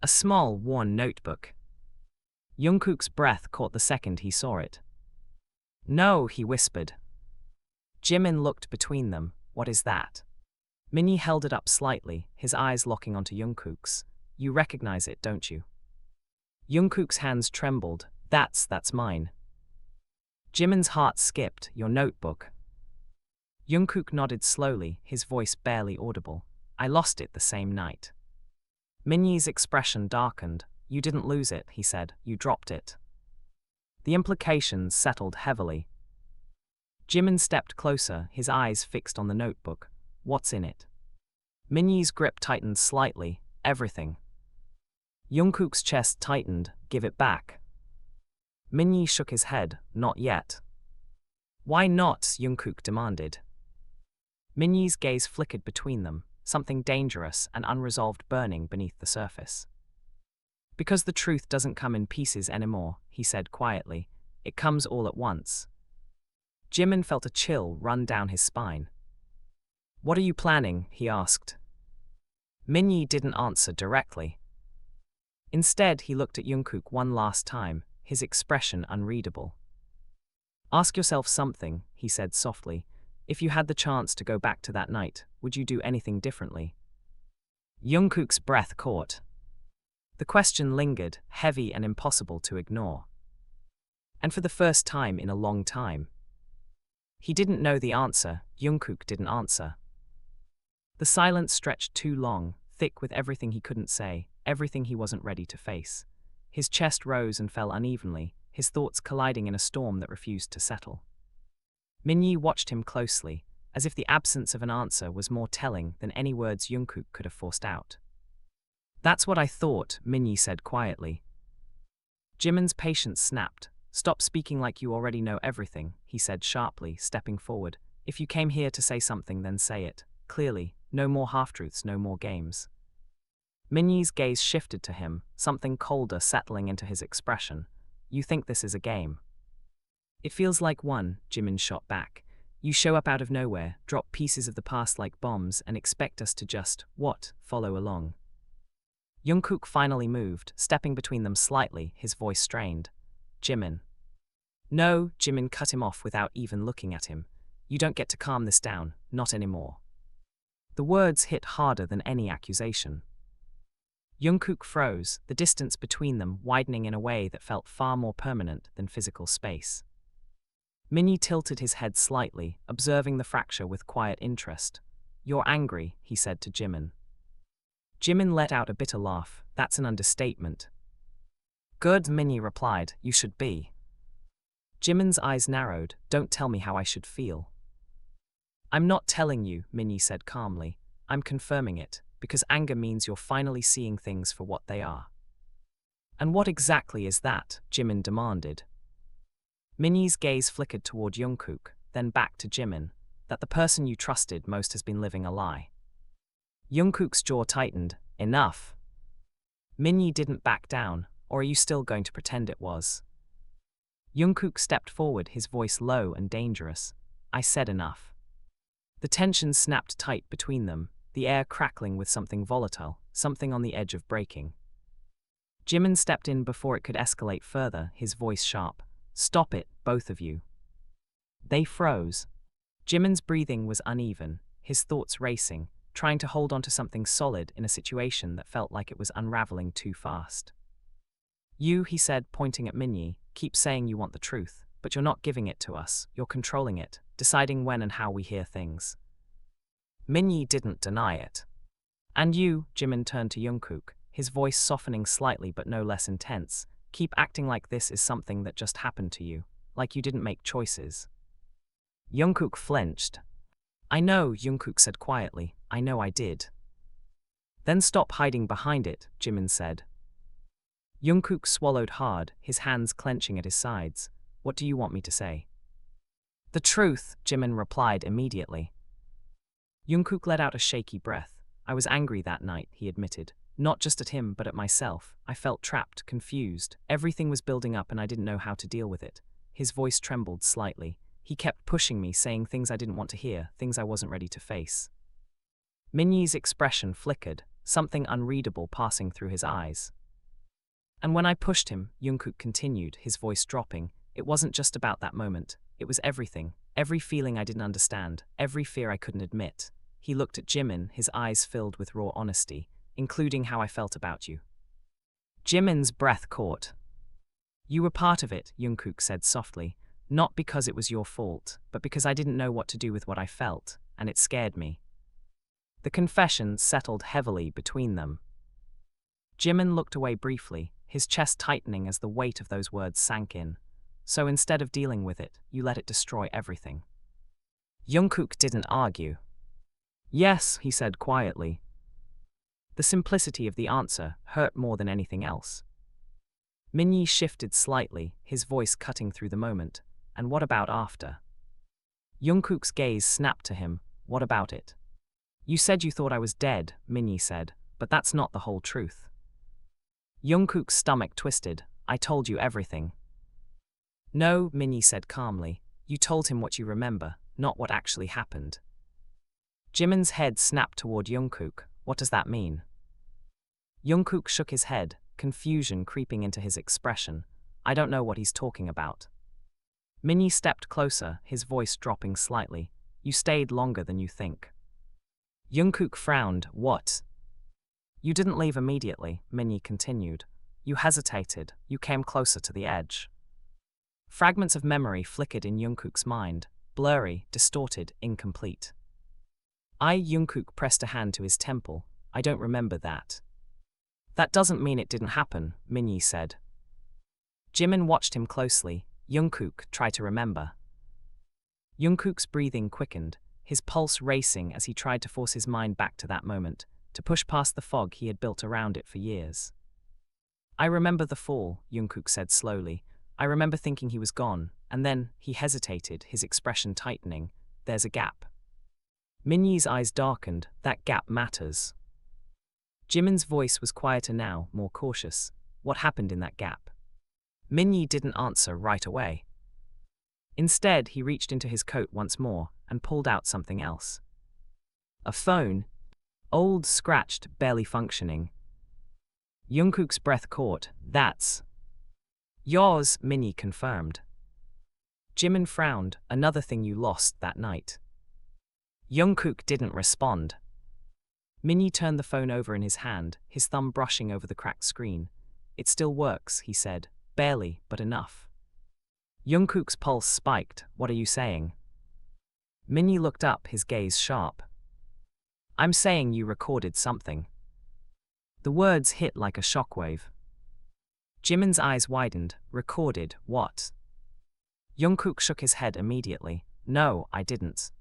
Speaker 1: A small, worn notebook. Jungkook's breath caught the second he saw it. No, he whispered. Jimin looked between them. What is that? Minyi held it up slightly, his eyes locking onto Jungkook's. You recognize it, don't you? Jungkook's hands trembled. That's mine. Jimin's heart skipped. Your notebook. Jungkook nodded slowly, his voice barely audible. I lost it the same night. Minyi's expression darkened. You didn't lose it, he said. You dropped it. The implications settled heavily. Jimin stepped closer, his eyes fixed on the notebook. What's in it? Minyi's grip tightened slightly. Everything. Jungkook's chest tightened. Give it back. Minyi shook his head. Not yet. Why not? Jungkook demanded. Minyi's gaze flickered between them, something dangerous and unresolved burning beneath the surface. Because the truth doesn't come in pieces anymore, he said quietly. It comes all at once. Jimin felt a chill run down his spine. What are you planning? He asked. Minyi didn't answer directly. Instead, he looked at Jungkook one last time, his expression unreadable. Ask yourself something, he said softly. If you had the chance to go back to that night, would you do anything differently? Jungkook's breath caught. The question lingered, heavy and impossible to ignore. And for the first time in a long time. He didn't know the answer. Jungkook didn't answer. The silence stretched too long, thick with everything he couldn't say, everything he wasn't ready to face. His chest rose and fell unevenly, his thoughts colliding in a storm that refused to settle. Minyi watched him closely, as if the absence of an answer was more telling than any words Jungkook could have forced out. "That's what I thought," Minyi said quietly. Jimin's patience snapped. "Stop speaking like you already know everything," he said sharply, stepping forward. "If you came here to say something, then say it. Clearly, no more half-truths, no more games." Minyi's gaze shifted to him, something colder settling into his expression. "You think this is a game?" "It feels like one," Jimin shot back. "You show up out of nowhere, drop pieces of the past like bombs, and expect us to just, follow along." Jungkook finally moved, stepping between them slightly, his voice strained. "Jimin." "No," Jimin cut him off without even looking at him. "You don't get to calm this down, not anymore." The words hit harder than any accusation. Jungkook froze, the distance between them widening in a way that felt far more permanent than physical space. Minyi tilted his head slightly, observing the fracture with quiet interest. "You're angry," he said to Jimin. Jimin let out a bitter laugh. "That's an understatement." "Good," Minyi replied. "You should be." Jimin's eyes narrowed. "Don't tell me how I should feel." "I'm not telling you," Minyi said calmly. "I'm confirming it, because anger means you're finally seeing things for what they are." "And what exactly is that?" Jimin demanded. Minyi's gaze flickered toward Jungkook, then back to Jimin. "That the person you trusted most has been living a lie." Jungkook's jaw tightened. "Enough." Minyi didn't back down. "Or are you still going to pretend it was?" Jungkook stepped forward, his voice low and dangerous. "I said enough." The tension snapped tight between them, the air crackling with something volatile, something on the edge of breaking. Jimin stepped in before it could escalate further, his voice sharp. "Stop it, both of you." They froze. Jimin's breathing was uneven, his thoughts racing, trying to hold on to something solid in a situation that felt like it was unraveling too fast. "You," he said, pointing at Minyi, "keep saying you want the truth, but you're not giving it to us, you're controlling it, deciding when and how we hear things." Minyi didn't deny it. "And you," Jimin turned to Jungkook, his voice softening slightly but no less intense, "keep acting like this is something that just happened to you, like you didn't make choices." Jungkook flinched. "I know," Jungkook said quietly, "I know I did." "Then stop hiding behind it," Jimin said. Jungkook swallowed hard, his hands clenching at his sides. "What do you want me to say?" "The truth," Jimin replied immediately. Jungkook let out a shaky breath. "I was angry that night," he admitted. "Not just at him, but at myself. I felt trapped, confused. Everything was building up and I didn't know how to deal with it." His voice trembled slightly. "He kept pushing me, saying things I didn't want to hear, things I wasn't ready to face." Minyi's expression flickered, something unreadable passing through his eyes. "And when I pushed him," Jungkook continued, his voice dropping, "it wasn't just about that moment. It was everything. Every feeling I didn't understand, every fear I couldn't admit." He looked at Jimin, his eyes filled with raw honesty. "Including how I felt about you." Jimin's breath caught. "You were part of it," Jungkook said softly. "Not because it was your fault, but because I didn't know what to do with what I felt, and it scared me." The confession settled heavily between them. Jimin looked away briefly, his chest tightening as the weight of those words sank in. "So instead of dealing with it, you let it destroy everything." Jungkook didn't argue. "Yes," he said quietly. The simplicity of the answer hurt more than anything else. Minyi shifted slightly, his voice cutting through the moment. "And what about after?" Jungkook's gaze snapped to him. "What about it?" "You said you thought I was dead," Minyi said, "but that's not the whole truth." Jungkook's stomach twisted. "I told you everything." "No," Minyi said calmly. "You told him what you remember, not what actually happened." Jimin's head snapped toward Jungkook. "What does that mean?" Jungkook shook his head, confusion creeping into his expression. "I don't know what he's talking about." Minyi stepped closer, his voice dropping slightly. "You stayed longer than you think." Jungkook frowned. "What?" "You didn't leave immediately," Minyi continued. "You hesitated, you came closer to the edge." Fragments of memory flickered in Jungkook's mind, blurry, distorted, incomplete. Jungkook pressed a hand to his temple. I don't remember that. That doesn't mean it didn't happen, Minyi said. Jimin watched him closely. Jungkook tried to remember. Jungkook's breathing quickened, his pulse racing as he tried to force his mind back to that moment, to push past the fog he had built around it for years. I remember the fall, Jungkook said slowly. I remember thinking he was gone, and then he hesitated, his expression tightening. There's a gap. Minyi's eyes darkened. That gap matters. Jimin's voice was quieter now, more cautious. What happened in that gap? Minyi didn't answer right away. Instead, he reached into his coat once more and pulled out something else. A phone. Old, scratched, barely functioning. Jungkook's breath caught. That's yours, Minyi confirmed. Jimin frowned. Another thing you lost that night. Jungkook didn't respond. Minyi turned the phone over in his hand, his thumb brushing over the cracked screen. It still works, he said. Barely, but enough. Jungkook's pulse spiked. What are you saying? Minyi looked up, his gaze sharp. I'm saying you recorded something. The words hit like a shockwave. Jimin's eyes widened. Recorded what? Jungkook shook his head immediately. No, I didn't.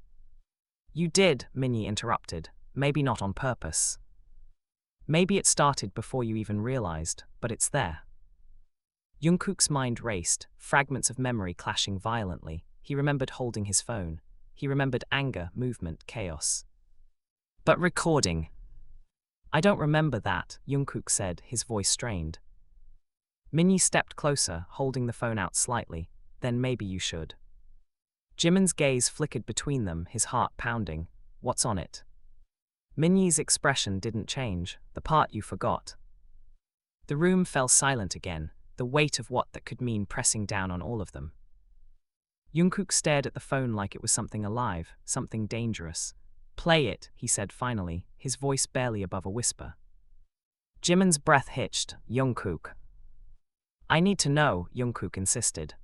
Speaker 1: You did, Minyi interrupted. Maybe not on purpose. Maybe it started before you even realized, but it's there. Jungkook's mind raced, fragments of memory clashing violently. He remembered holding his phone. He remembered anger, movement, chaos. But recording. I don't remember that, Jungkook said, his voice strained. Minyi stepped closer, holding the phone out slightly. Then maybe you should. Jimin's gaze flickered between them, his heart pounding. What's on it? Minyi's expression didn't change. The part you forgot. The room fell silent again, the weight of what that could mean pressing down on all of them. Jungkook stared at the phone like it was something alive, something dangerous. Play it, he said finally, his voice barely above a whisper. Jimin's breath hitched. Jungkook. I need to know, Jungkook insisted.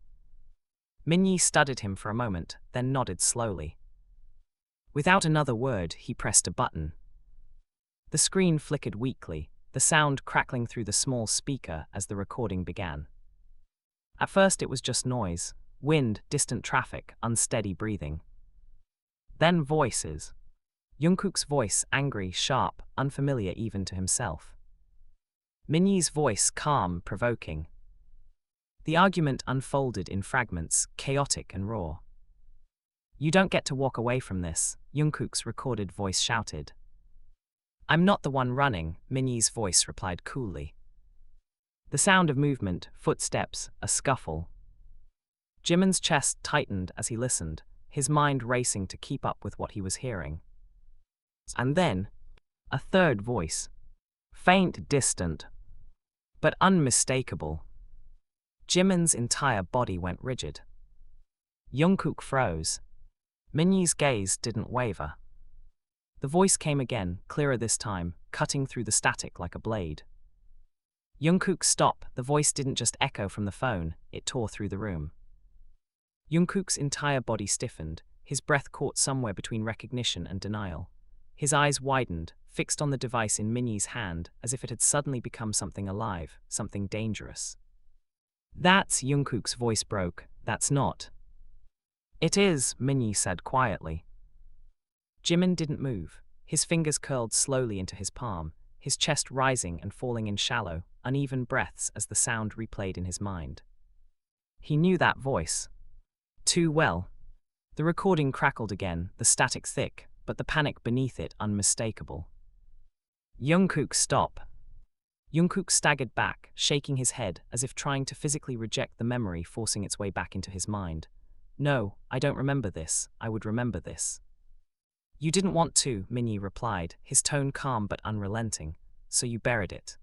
Speaker 1: Minyi studied him for a moment, then nodded slowly. Without another word, he pressed a button. The screen flickered weakly, the sound crackling through the small speaker as the recording began. At first it was just noise, wind, distant traffic, unsteady breathing. Then voices. Jungkook's voice, angry, sharp, unfamiliar even to himself. Minyi's voice, calm, provoking. The argument unfolded in fragments, chaotic and raw. You don't get to walk away from this, Jungkook's recorded voice shouted. I'm not the one running, Minyi's voice replied coolly. The sound of movement, footsteps, a scuffle. Jimin's chest tightened as he listened, his mind racing to keep up with what he was hearing. And then, a third voice. Faint, distant, but unmistakable. Jimin's entire body went rigid. Jungkook froze. Minyi's gaze didn't waver. The voice came again, clearer this time, cutting through the static like a blade. Jungkook, stop. The voice didn't just echo from the phone, it tore through the room. Jungkook's entire body stiffened, his breath caught somewhere between recognition and denial. His eyes widened, fixed on the device in Minyi's hand, as if it had suddenly become something alive, something dangerous. That's, Jungkook's voice broke, that's not. It is, Minyi said quietly. Jimin didn't move, his fingers curled slowly into his palm, his chest rising and falling in shallow, uneven breaths as the sound replayed in his mind. He knew that voice. Too well. The recording crackled again, the static thick, but the panic beneath it unmistakable. Jungkook, stop. Jungkook staggered back, shaking his head as if trying to physically reject the memory forcing its way back into his mind. No, I don't remember this, I would remember this. You didn't want to, Minyi replied, his tone calm but unrelenting, so you buried it.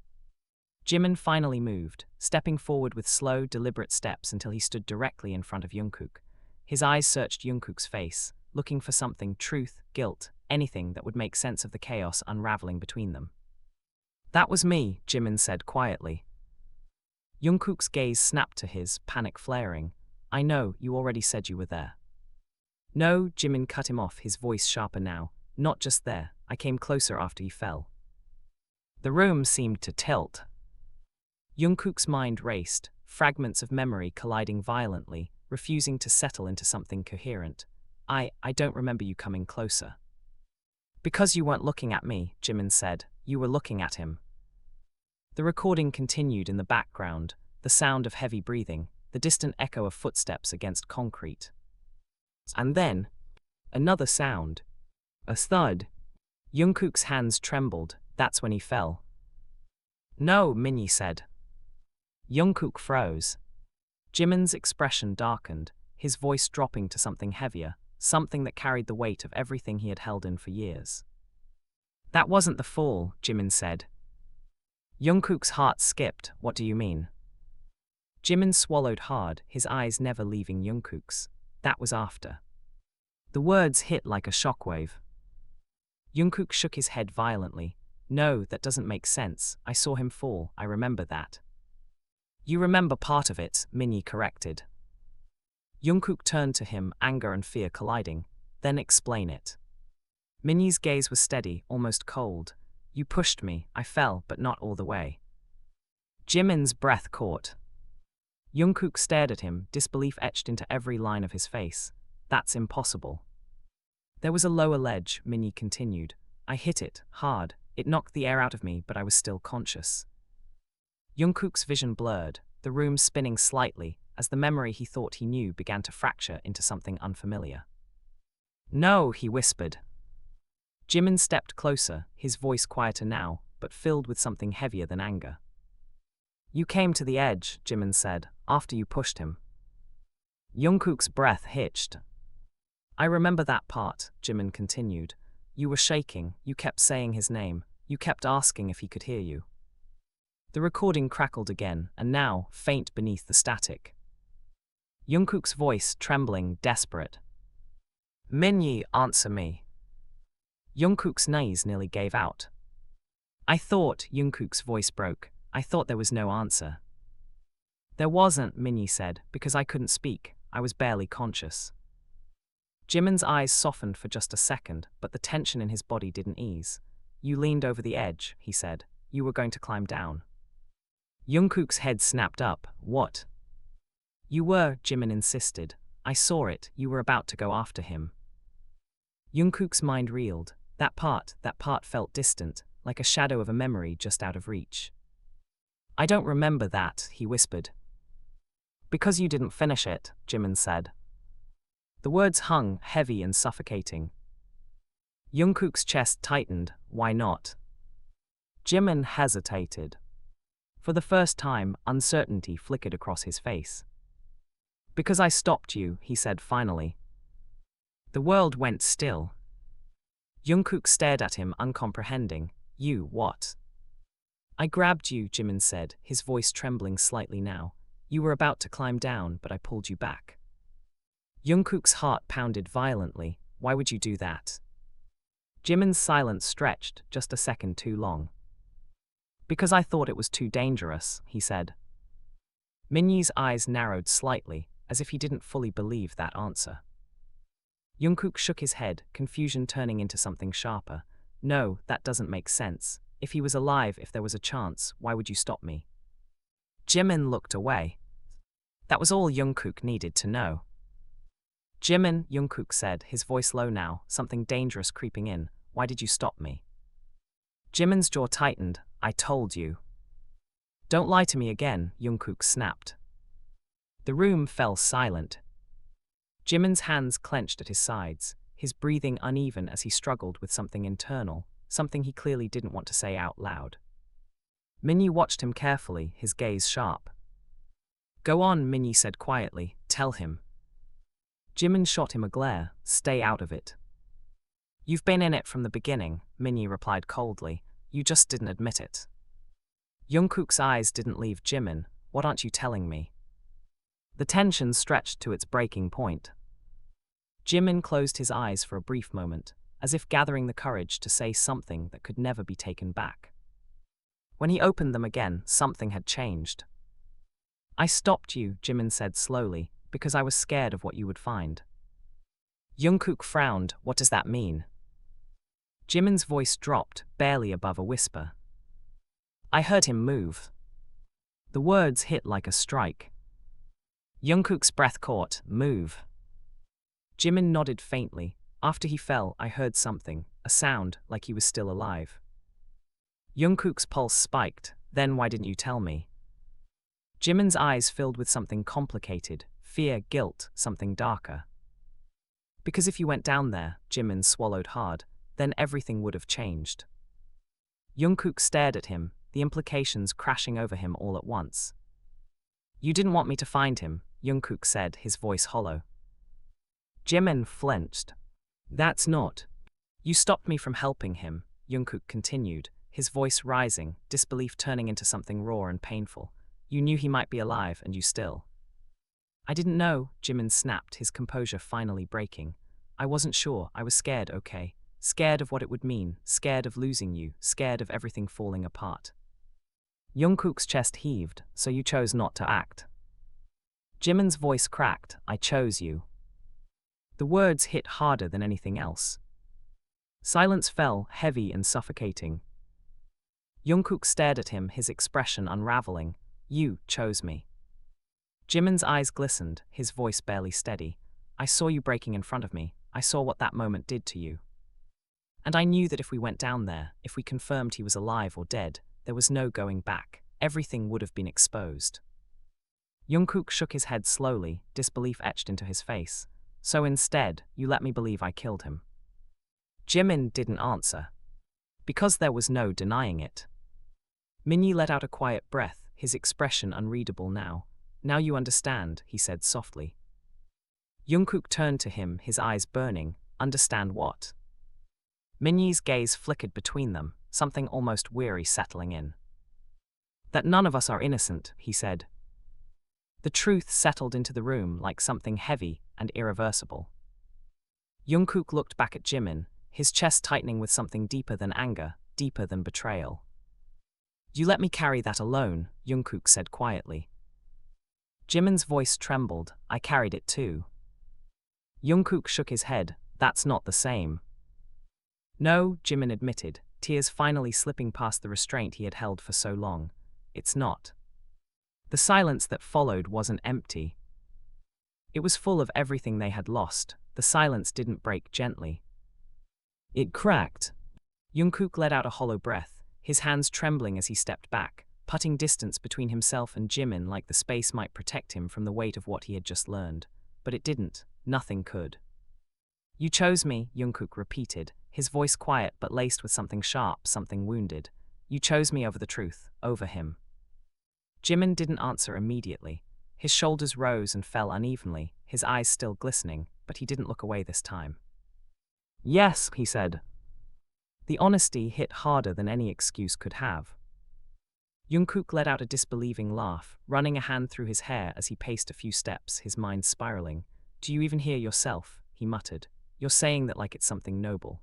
Speaker 1: Jimin finally moved, stepping forward with slow, deliberate steps until he stood directly in front of Jungkook. His eyes searched Jungkook's face, looking for something, truth, guilt, anything that would make sense of the chaos unraveling between them. That was me, Jimin said quietly. Jungkook's gaze snapped to his, panic flaring. I know, you already said you were there. No, Jimin cut him off, his voice sharper now. Not just there, I came closer after you fell. The room seemed to tilt. Jungkook's mind raced, fragments of memory colliding violently, refusing to settle into something coherent. I don't remember you coming closer. Because you weren't looking at me, Jimin said. You were looking at him. The recording continued in the background, the sound of heavy breathing, the distant echo of footsteps against concrete. And then, another sound. A thud. Jungkook's hands trembled. That's when he fell. No, Minnie said. Jungkook froze. Jimin's expression darkened, his voice dropping to something heavier, something that carried the weight of everything he had held in for years. That wasn't the fall, Jimin said. Jungkook's heart skipped. What do you mean? Jimin swallowed hard, his eyes never leaving Jungkook's. That was after. The words hit like a shockwave. Jungkook shook his head violently. No, that doesn't make sense. I saw him fall, I remember that. You remember part of it, Minnie corrected. Jungkook turned to him, anger and fear colliding. Then explain it. Minnie's gaze was steady, almost cold. You pushed me, I fell, but not all the way. Jimin's breath caught. Jungkook stared at him, disbelief etched into every line of his face. That's impossible. There was a lower ledge, Minnie continued. I hit it, hard. It knocked the air out of me, but I was still conscious. Jungkook's vision blurred, the room spinning slightly, as the memory he thought he knew began to fracture into something unfamiliar. No, he whispered. Jimin stepped closer, his voice quieter now, but filled with something heavier than anger. You came to the edge, Jimin said, after you pushed him. Jungkook's breath hitched. I remember that part, Jimin continued. You were shaking, you kept saying his name, you kept asking if he could hear you. The recording crackled again, and now, faint beneath the static. Jungkook's voice trembling, desperate. Minnie, answer me. Jungkook's knees nearly gave out. I thought, Jungkook's voice broke, I thought there was no answer. There wasn't, Minnie said, because I couldn't speak, I was barely conscious. Jimin's eyes softened for just a second, but the tension in his body didn't ease. You leaned over the edge, he said. You were going to climb down. Jungkook's head snapped up. What? You were, Jimin insisted. I saw it, you were about to go after him. Jungkook's mind reeled. That part felt distant, like a shadow of a memory just out of reach. I don't remember that, he whispered. Because you didn't finish it, Jimin said. The words hung, heavy and suffocating. Jungkook's chest tightened. Why not? Jimin hesitated. For the first time, uncertainty flickered across his face. Because I stopped you, he said finally. The world went still. Jungkook stared at him, uncomprehending. You, what? I grabbed you, Jimin said, his voice trembling slightly now. You were about to climb down, but I pulled you back. Jungkook's heart pounded violently. Why would you do that? Jimin's silence stretched, just a second too long. Because I thought it was too dangerous, he said. Minnie's eyes narrowed slightly, as if he didn't fully believe that answer. Jungkook shook his head, confusion turning into something sharper. No, that doesn't make sense. If he was alive, if there was a chance, why would you stop me? Jimin looked away. That was all Jungkook needed to know. Jimin, Jungkook said, his voice low now, something dangerous creeping in. Why did you stop me? Jimin's jaw tightened. I told you. Don't lie to me again, Jungkook snapped. The room fell silent. Jimin's hands clenched at his sides, his breathing uneven as he struggled with something internal, something he clearly didn't want to say out loud. Minnie watched him carefully, his gaze sharp. Go on, Minnie said quietly. Tell him. Jimin shot him a glare. Stay out of it. You've been in it from the beginning, Minnie replied coldly. You just didn't admit it. Jungkook's eyes didn't leave Jimin. What aren't you telling me? The tension stretched to its breaking point. Jimin closed his eyes for a brief moment, as if gathering the courage to say something that could never be taken back. When he opened them again, something had changed. I stopped you, Jimin said slowly, because I was scared of what you would find. Jungkook frowned. What does that mean? Jimin's voice dropped, barely above a whisper. I heard him move. The words hit like a strike. Jungkook's breath caught. Move. Jimin nodded faintly. After he fell, I heard something, a sound like he was still alive. Jungkook's pulse spiked. Then why didn't you tell me? Jimin's eyes filled with something complicated, fear, guilt, something darker. Because if you went down there, Jimin swallowed hard, then everything would have changed. Jungkook stared at him, the implications crashing over him all at once. You didn't want me to find him, Jungkook said, his voice hollow. Jimin flinched. That's not. You stopped me from helping him, Jungkook continued, his voice rising, disbelief turning into something raw and painful. You knew he might be alive, and you still. I didn't know, Jimin snapped, his composure finally breaking. I wasn't sure, I was scared, okay? Scared of what it would mean, scared of losing you, scared of everything falling apart. Jungkook's chest heaved, so you chose not to act. Jimin's voice cracked, I chose you. The words hit harder than anything else. Silence fell, heavy and suffocating. Jungkook stared at him, his expression unraveling. You chose me. Jimin's eyes glistened, his voice barely steady. I saw you breaking in front of me. I saw what that moment did to you. And I knew that if we went down there, if we confirmed he was alive or dead, there was no going back. Everything would have been exposed. Jungkook shook his head slowly, disbelief etched into his face. So instead, you let me believe I killed him. Jimin didn't answer. Because there was no denying it. Minyi let out a quiet breath, his expression unreadable now. Now you understand, he said softly. Jungkook turned to him, his eyes burning. Understand what? Minyi's gaze flickered between them, something almost weary settling in. That none of us are innocent, he said. The truth settled into the room like something heavy and irreversible. Jungkook looked back at Jimin, his chest tightening with something deeper than anger, deeper than betrayal. You let me carry that alone, Jungkook said quietly. Jimin's voice trembled, I carried it too. Jungkook shook his head, that's not the same. No, Jimin admitted, tears finally slipping past the restraint he had held for so long. It's not. The silence that followed wasn't empty. It was full of everything they had lost. The silence didn't break gently. It cracked. Jungkook let out a hollow breath, his hands trembling as he stepped back, putting distance between himself and Jimin like the space might protect him from the weight of what he had just learned. But it didn't. Nothing could. You chose me, Jungkook repeated, his voice quiet but laced with something sharp, something wounded. You chose me over the truth, over him. Jimin didn't answer immediately. His shoulders rose and fell unevenly, his eyes still glistening, but he didn't look away this time. Yes, he said. The honesty hit harder than any excuse could have. Jungkook let out a disbelieving laugh, running a hand through his hair as he paced a few steps, his mind spiraling. Do you even hear yourself? He muttered. You're saying that like it's something noble.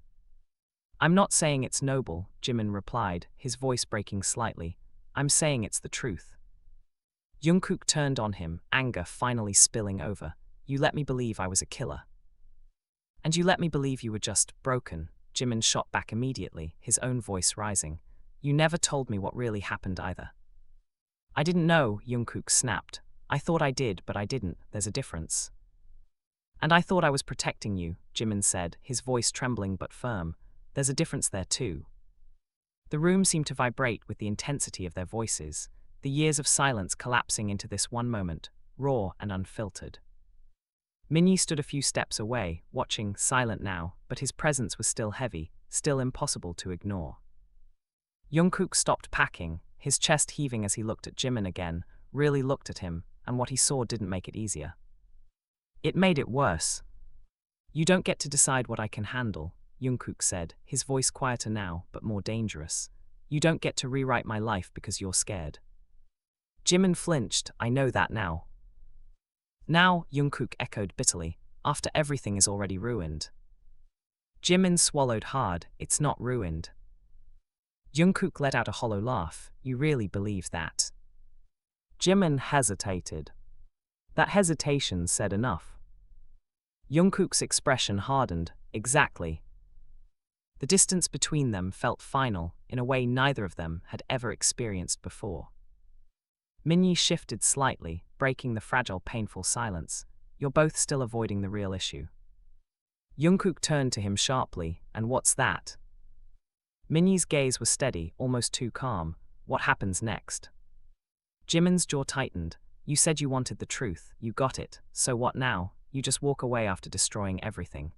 Speaker 1: I'm not saying it's noble, Jimin replied, his voice breaking slightly. I'm saying it's the truth. Jungkook turned on him, anger finally spilling over. You let me believe I was a killer. And you let me believe you were just broken, Jimin shot back immediately, his own voice rising. You never told me what really happened either. I didn't know, Jungkook snapped. I thought I did, but I didn't. There's a difference. And I thought I was protecting you, Jimin said, his voice trembling but firm. There's a difference there too. The room seemed to vibrate with the intensity of their voices, the years of silence collapsing into this one moment, raw and unfiltered. Minyi stood a few steps away, watching, silent now, but his presence was still heavy, still impossible to ignore. Jungkook stopped packing, his chest heaving as he looked at Jimin again, really looked at him, and what he saw didn't make it easier. It made it worse. You don't get to decide what I can handle, Jungkook said, his voice quieter now, but more dangerous. You don't get to rewrite my life because you're scared. Jimin flinched, I know that now. Now, Jungkook echoed bitterly, after everything is already ruined. Jimin swallowed hard, it's not ruined. Jungkook let out a hollow laugh, you really believe that? Jimin hesitated. That hesitation said enough. Jungkook's expression hardened, exactly. The distance between them felt final in a way neither of them had ever experienced before. Minyi shifted slightly, breaking the fragile, painful silence. You're both still avoiding the real issue. Jungkook turned to him sharply, and what's that? Minyi's gaze was steady, almost too calm. What happens next? Jimin's jaw tightened. You said you wanted the truth, you got it, so what now? You just walk away after destroying everything.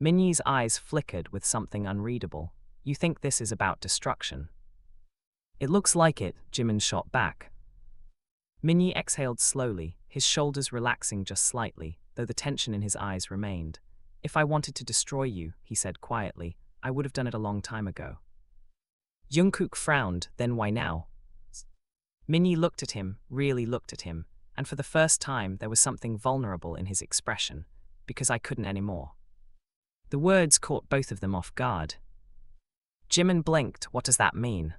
Speaker 1: Minyi's eyes flickered with something unreadable. You think this is about destruction? It looks like it, Jimin shot back. Minyi exhaled slowly, his shoulders relaxing just slightly, though the tension in his eyes remained. If I wanted to destroy you, he said quietly, I would have done it a long time ago. Jungkook frowned, then why now? Minyi looked at him, really looked at him, and for the first time there was something vulnerable in his expression, because I couldn't anymore. The words caught both of them off guard. Jimin blinked. What does that mean?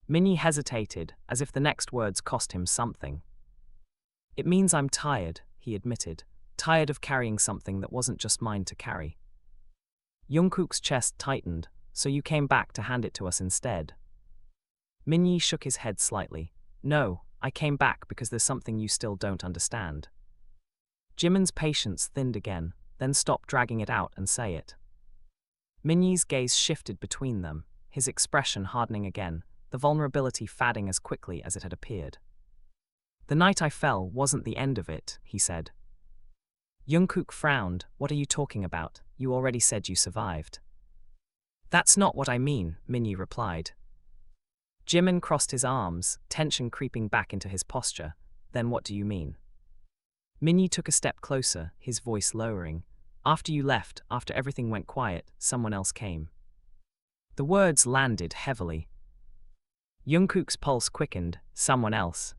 Speaker 1: Minyi hesitated, as if the next words cost him something. It means I'm tired, he admitted, tired of carrying something that wasn't just mine to carry. Jungkook's chest tightened, so you came back to hand it to us instead. Minyi shook his head slightly. No, I came back because there's something you still don't understand. Jimin's patience thinned again, then stopped dragging it out and say it. Minyi's gaze shifted between them, his expression hardening again, the vulnerability fading as quickly as it had appeared. The night I fell wasn't the end of it, he said. Jungkook frowned. What are you talking about? You already said you survived. That's not what I mean, Minyi replied. Jimin crossed his arms, tension creeping back into his posture. Then what do you mean? Minyi took a step closer, his voice lowering. After you left, after everything went quiet, someone else came. The words landed heavily. Jungkook's pulse quickened. Someone else.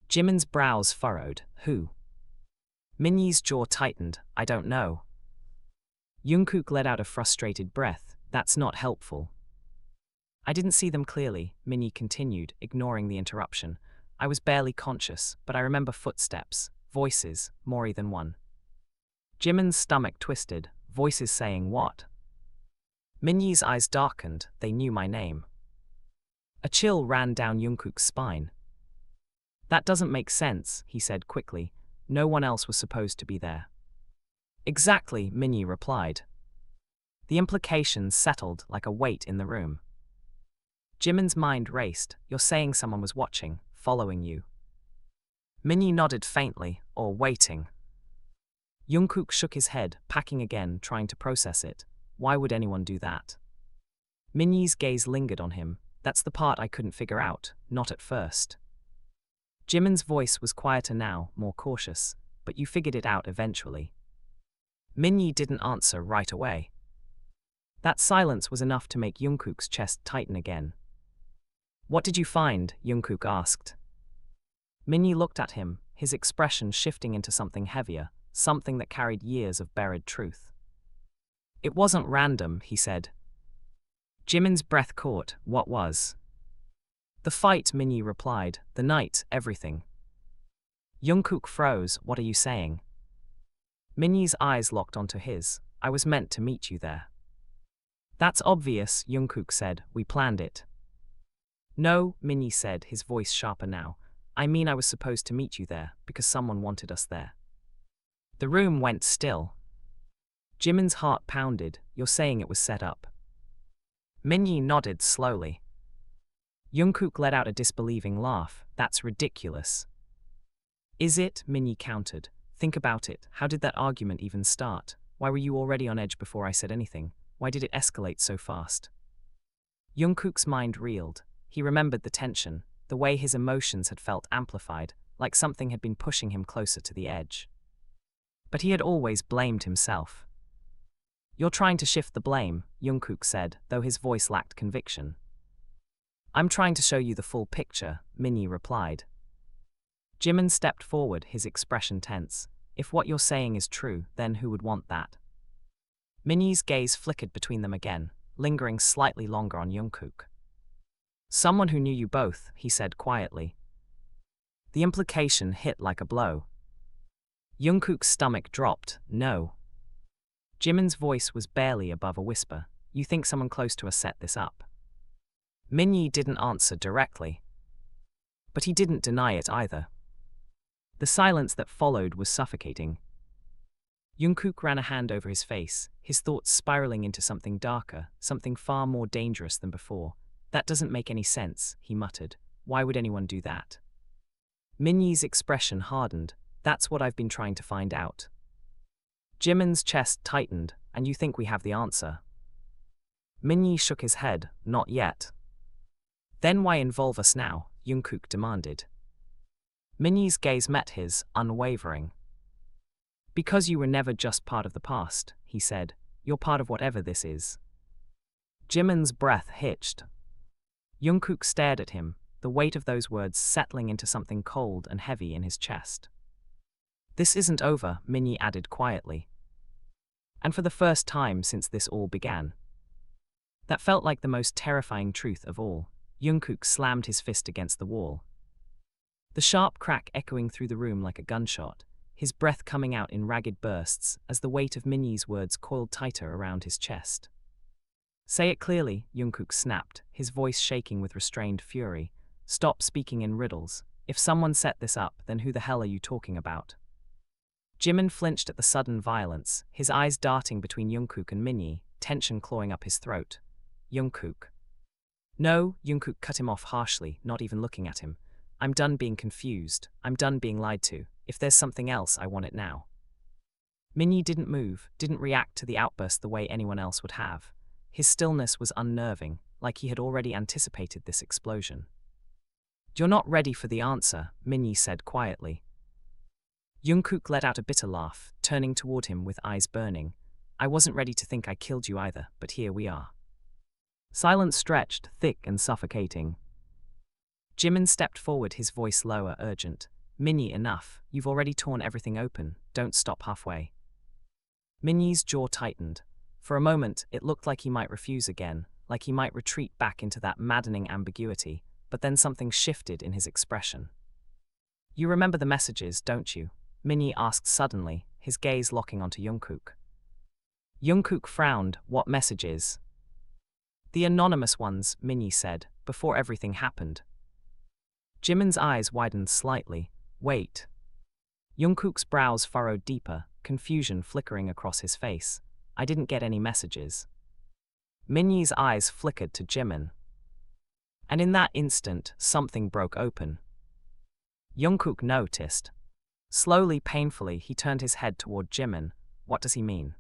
Speaker 1: Jimin's brows furrowed. Who? Minyi's jaw tightened. I don't know. Jungkook let out a frustrated breath. That's not helpful. I didn't see them clearly, Minyi continued, ignoring the interruption. I was barely conscious, but I remember footsteps, voices, more than one. Jimin's stomach twisted, voices saying what? Minyi's eyes darkened, they knew my name. A chill ran down Jungkook's spine. That doesn't make sense, he said quickly. No one else was supposed to be there. Exactly, Minyi replied. The implications settled like a weight in the room. Jimin's mind raced. You're saying someone was watching, following you. Minyi nodded faintly, or waiting. Jungkook shook his head, packing again, trying to process it. Why would anyone do that? Minyi's gaze lingered on him. That's the part I couldn't figure out, not at first. Jimin's voice was quieter now, more cautious, but you figured it out eventually. Minyi didn't answer right away. That silence was enough to make Jungkook's chest tighten again. What did you find? Jungkook asked. Minyi looked at him, his expression shifting into something heavier, something that carried years of buried truth. It wasn't random, he said. Jimin's breath caught. What was? The fight, Minyi replied. The night, everything. Jungkook froze. What are you saying? Minyi's eyes locked onto his. I was meant to meet you there. That's obvious, Jungkook said. We planned it. No, Minyi said, his voice sharper now. I mean I was supposed to meet you there, because someone wanted us there. The room went still. Jimin's heart pounded. You're saying it was set up. Minyi nodded slowly. Jungkook let out a disbelieving laugh. That's ridiculous. Is it? Minyi countered. Think about it. How did that argument even start? Why were you already on edge before I said anything? Why did it escalate so fast? Jungkook's mind reeled. He remembered the tension, the way his emotions had felt amplified, like something had been pushing him closer to the edge. But he had always blamed himself. You're trying to shift the blame, Jungkook said, though his voice lacked conviction. I'm trying to show you the full picture, Minyi replied. Jimin stepped forward, his expression tense. If what you're saying is true, then who would want that? Minyi's gaze flickered between them again, lingering slightly longer on Jungkook. Someone who knew you both, he said quietly. The implication hit like a blow. Jungkook's stomach dropped. No. Jimin's voice was barely above a whisper. You think someone close to us set this up? Minyi didn't answer directly. But he didn't deny it either. The silence that followed was suffocating. Jungkook ran a hand over his face, his thoughts spiraling into something darker, something far more dangerous than before. That doesn't make any sense, he muttered. Why would anyone do that? Minyi's expression hardened. That's what I've been trying to find out. Jimin's chest tightened. And you think we have the answer? Minyi shook his head. Not yet. Then why involve us now? Jungkook demanded. Minyi's gaze met his, unwavering. Because you were never just part of the past, he said. You're part of whatever this is. Jimin's breath hitched. Jungkook stared at him, the weight of those words settling into something cold and heavy in his chest. This isn't over, Minyi added quietly. And for the first time since this all began. That felt like the most terrifying truth of all. Jungkook slammed his fist against the wall. The sharp crack echoing through the room like a gunshot, his breath coming out in ragged bursts as the weight of Minyi's words coiled tighter around his chest. Say it clearly, Jungkook snapped, his voice shaking with restrained fury. Stop speaking in riddles. If someone set this up, then who the hell are you talking about? Jimin flinched at the sudden violence, his eyes darting between Jungkook and Minyi, tension clawing up his throat. Jungkook. No, Jungkook cut him off harshly, not even looking at him. I'm done being confused. I'm done being lied to. If there's something else, I want it now. Minyi didn't move, didn't react to the outburst the way anyone else would have. His stillness was unnerving, like he had already anticipated this explosion. You're not ready for the answer, Minyi said quietly. Jungkook let out a bitter laugh, turning toward him with eyes burning. I wasn't ready to think I killed you either, but here we are. Silence stretched, thick and suffocating. Jimin stepped forward, his voice lower, urgent. Minyi, enough. You've already torn everything open. Don't stop halfway. Minyi's jaw tightened. For a moment, it looked like he might refuse again, like he might retreat back into that maddening ambiguity, but then something shifted in his expression. You remember the messages, don't you? Minyi asked suddenly, his gaze locking onto Jungkook. Jungkook frowned. What messages? The anonymous ones, Minyi said, before everything happened. Jimin's eyes widened slightly. Wait. Jungkook's brows furrowed deeper, confusion flickering across his face. I didn't get any messages. Minyi's eyes flickered to Jimin. And in that instant, something broke open. Jungkook noticed. Slowly, painfully, he turned his head toward Jimin. What does he mean?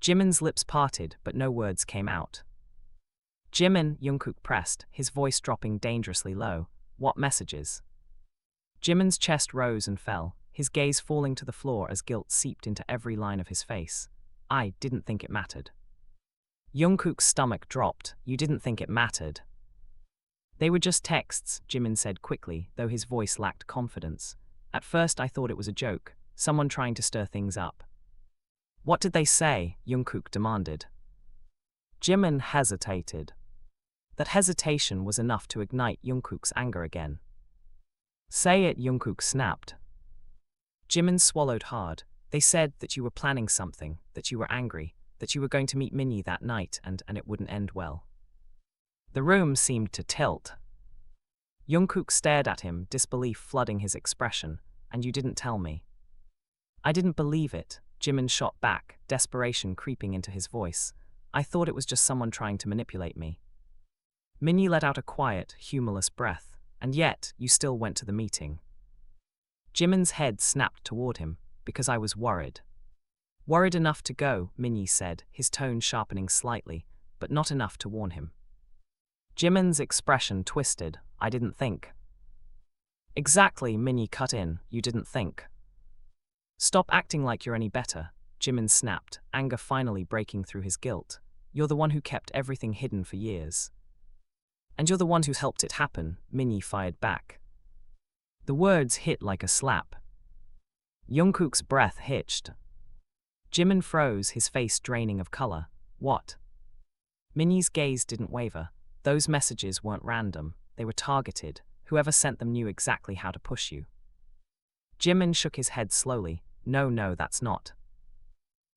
Speaker 1: Jimin's lips parted, but no words came out. Jimin, Jungkook pressed, his voice dropping dangerously low. What messages? Jimin's chest rose and fell, his gaze falling to the floor as guilt seeped into every line of his face. I didn't think it mattered. Jungkook's stomach dropped. You didn't think it mattered? They were just texts, Jimin said quickly, though his voice lacked confidence. At first I thought it was a joke, someone trying to stir things up. What did they say? Jungkook demanded. Jimin hesitated. That hesitation was enough to ignite Jungkook's anger again. Say it, Jungkook snapped. Jimin swallowed hard. They said that you were planning something, that you were angry, that you were going to meet Minyi that night and it wouldn't end well. The room seemed to tilt. Jungkook stared at him, disbelief flooding his expression. And you didn't tell me. I didn't believe it, Jimin shot back, desperation creeping into his voice. I thought it was just someone trying to manipulate me. Minyi let out a quiet, humorless breath. And yet, you still went to the meeting. Jimin's head snapped toward him, because I was worried. Worried enough to go, Minyi said, his tone sharpening slightly, but not enough to warn him. Jimin's expression twisted. I didn't think. Exactly, Minyi cut in. You didn't think. Stop acting like you're any better, Jimin snapped, anger finally breaking through his guilt. You're the one who kept everything hidden for years. And you're the one who's helped it happen, Minyi fired back. The words hit like a slap. Jungkook's breath hitched. Jimin froze, his face draining of color. What? Minyi's gaze didn't waver. Those messages weren't random. They were targeted. Whoever sent them knew exactly how to push you. Jimin shook his head slowly. No, that's not.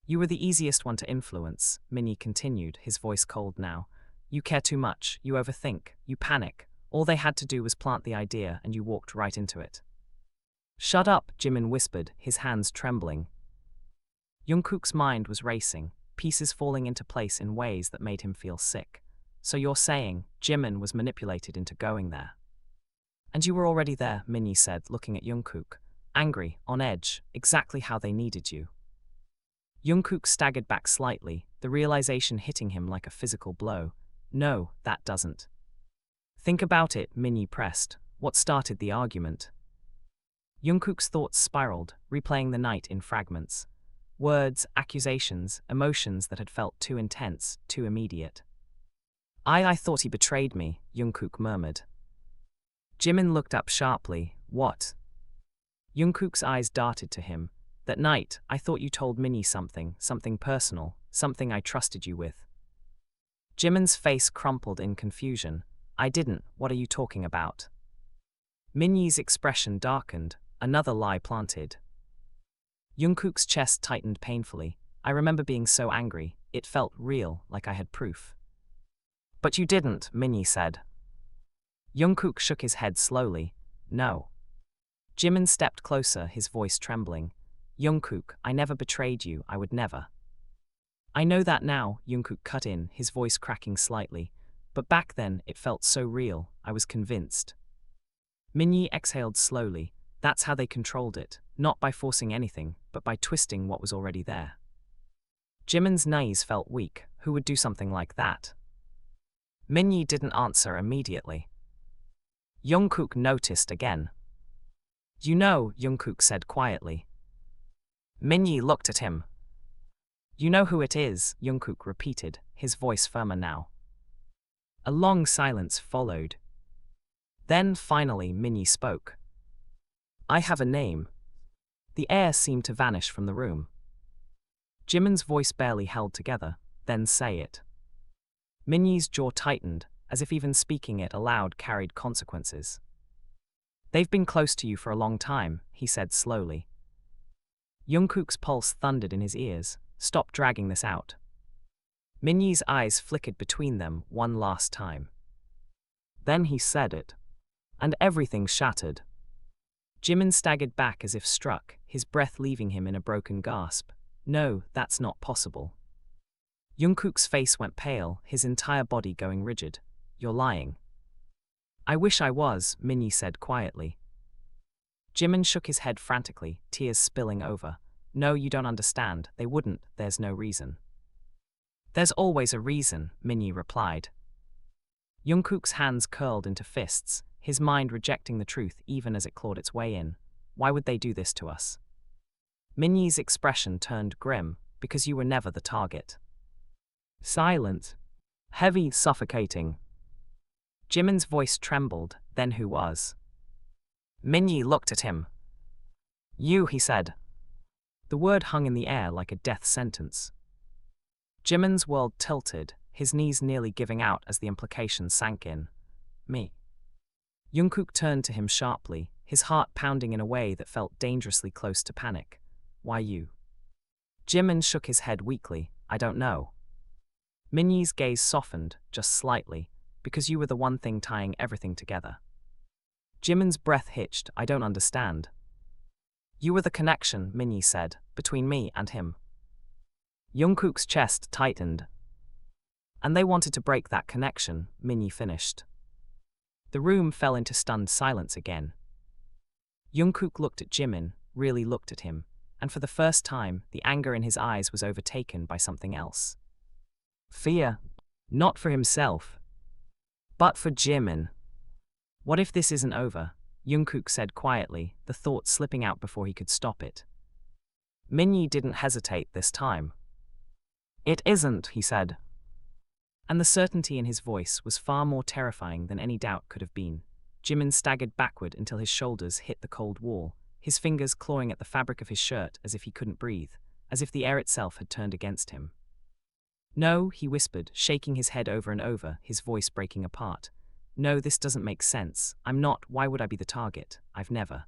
Speaker 1: You were the easiest one to influence, Minnie continued, his voice cold now. You care too much, you overthink, you panic. All they had to do was plant the idea and you walked right into it. Shut up, Jimin whispered, his hands trembling. Jungkook's mind was racing, pieces falling into place in ways that made him feel sick. So you're saying Jimin was manipulated into going there? And you were already there, Minnie said, looking at Jungkook. Angry, on edge, exactly how they needed you. Jungkook staggered back slightly, the realization hitting him like a physical blow. No, that doesn't. Think about it, Minnie pressed. What started the argument? Jungkook's thoughts spiraled, replaying the night in fragments. Words, accusations, emotions that had felt too intense, too immediate. I thought he betrayed me, Jungkook murmured. Jimin looked up sharply. What? Jungkook's eyes darted to him. That night, I thought you told Minnie something personal, something I trusted you with. Jimin's face crumpled in confusion. I didn't, what are you talking about? Minnie's expression darkened, another lie planted. Jungkook's chest tightened painfully. I remember being so angry, it felt real, like I had proof. But you didn't, Minnie said. Jungkook shook his head slowly. No. Jimin stepped closer, his voice trembling. Jungkook, I never betrayed you, I would never. I know that now, Jungkook cut in, his voice cracking slightly. But back then, it felt so real, I was convinced. Minnie exhaled slowly. That's how they controlled it, not by forcing anything, but by twisting what was already there. Jimin's knees felt weak. Who would do something like that? Minnie didn't answer immediately. Jungkook noticed again. You know, Jungkook said quietly. Minnie looked at him. You know who it is, Jungkook repeated, his voice firmer now. A long silence followed. Then, finally, Minnie spoke. I have a name. The air seemed to vanish from the room. Jimin's voice barely held together. Then say it. Minnie's jaw tightened, as if even speaking it aloud carried consequences. They've been close to you for a long time, he said slowly. Jungkook's pulse thundered in his ears. Stop dragging this out. Minnie's eyes flickered between them one last time. Then he said it. And everything shattered. Jimin staggered back as if struck, his breath leaving him in a broken gasp. No, that's not possible. Jungkook's face went pale, his entire body going rigid. You're lying. I wish I was, Minnie said quietly. Jimin shook his head frantically, tears spilling over. No, you don't understand, they wouldn't, there's no reason. There's always a reason, Minnie replied. Jungkook's hands curled into fists, his mind rejecting the truth even as it clawed its way in. Why would they do this to us? Minnie's expression turned grim, because you were never the target. Silent. Heavy, suffocating. Jimin's voice trembled, then who was? Minnie looked at him. You, he said. The word hung in the air like a death sentence. Jimin's world tilted, his knees nearly giving out as the implication sank in. Me. Jungkook turned to him sharply, his heart pounding in a way that felt dangerously close to panic. Why you? Jimin shook his head weakly. I don't know. Minnie's gaze softened, just slightly, because you were the one thing tying everything together. Jimin's breath hitched. I don't understand. You were the connection, Minnie said, between me and him. Jungkook's chest tightened. And they wanted to break that connection, Minnie finished. The room fell into stunned silence again. Jungkook looked at Jimin, really looked at him, and for the first time, the anger in his eyes was overtaken by something else. Fear. Not for himself, but for Jimin. What if this isn't over? Jungkook said quietly, the thought slipping out before he could stop it. Minnie didn't hesitate this time. It isn't, he said. And the certainty in his voice was far more terrifying than any doubt could have been. Jimin staggered backward until his shoulders hit the cold wall, his fingers clawing at the fabric of his shirt as if he couldn't breathe, as if the air itself had turned against him. No, he whispered, shaking his head over and over, his voice breaking apart. No, this doesn't make sense. I'm not. Why would I be the target? I've never.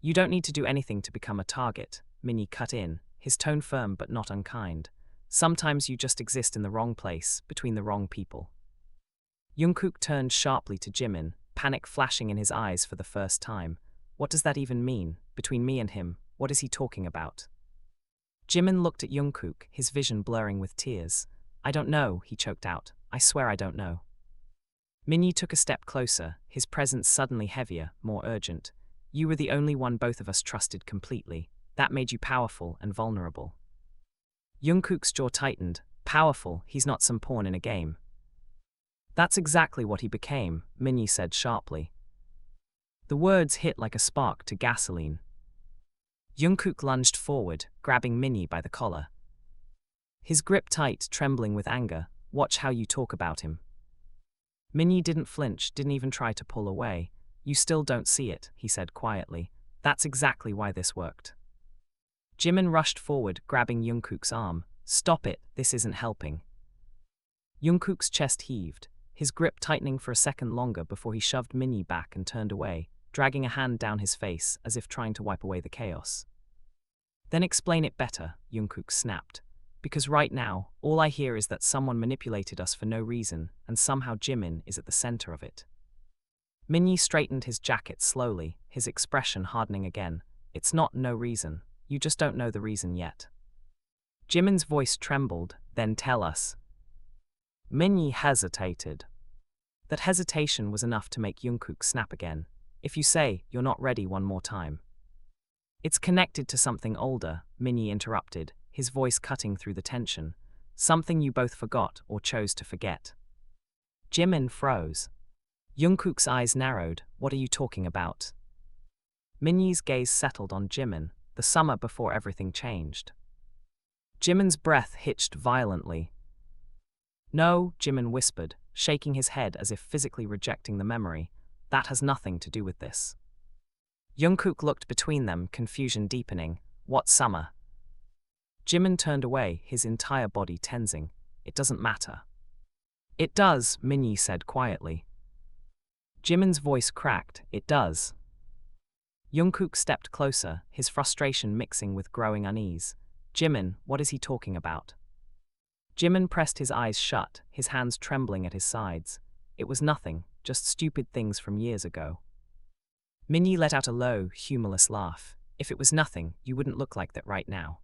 Speaker 1: You don't need to do anything to become a target, Minnie cut in, his tone firm but not unkind. Sometimes you just exist in the wrong place, between the wrong people. Jungkook turned sharply to Jimin, panic flashing in his eyes for the first time. What does that even mean? Between me and him, what is he talking about? Jimin looked at Jungkook, his vision blurring with tears. I don't know, he choked out. I swear I don't know. Minnie took a step closer, his presence suddenly heavier, more urgent. You were the only one both of us trusted completely. That made you powerful and vulnerable. Jungkook's jaw tightened. Powerful, he's not some pawn in a game. That's exactly what he became, Minnie said sharply. The words hit like a spark to gasoline. Jungkook lunged forward, grabbing Minnie by the collar. His grip tight, trembling with anger. Watch how you talk about him. Minnie didn't flinch, didn't even try to pull away. You still don't see it, he said quietly. That's exactly why this worked. Jimin rushed forward, grabbing Jungkook's arm. Stop it, this isn't helping. Jungkook's chest heaved, his grip tightening for a second longer before he shoved Minnie back and turned away, dragging a hand down his face as if trying to wipe away the chaos. Then explain it better, Jungkook snapped. Because right now, all I hear is that someone manipulated us for no reason, and somehow Jimin is at the center of it. Minnie straightened his jacket slowly, his expression hardening again. It's not no reason, you just don't know the reason yet. Jimin's voice trembled, then tell us. Minnie hesitated. That hesitation was enough to make Jungkook snap again. If you say, you're not ready one more time. It's connected to something older, Minnie interrupted, his voice cutting through the tension. Something you both forgot or chose to forget. Jimin froze. Jungkook's eyes narrowed. What are you talking about? Minnie's gaze settled on Jimin, the summer before everything changed. Jimin's breath hitched violently. No, Jimin whispered, shaking his head as if physically rejecting the memory. That has nothing to do with this. Jungkook looked between them, confusion deepening. What summer? Jimin turned away, his entire body tensing. It doesn't matter. It does, Minnie said quietly. Jimin's voice cracked. It does. Jungkook stepped closer, his frustration mixing with growing unease. Jimin, what is he talking about? Jimin pressed his eyes shut, his hands trembling at his sides. It was nothing, just stupid things from years ago. Minnie let out a low, humorless laugh. If it was nothing, you wouldn't look like that right now.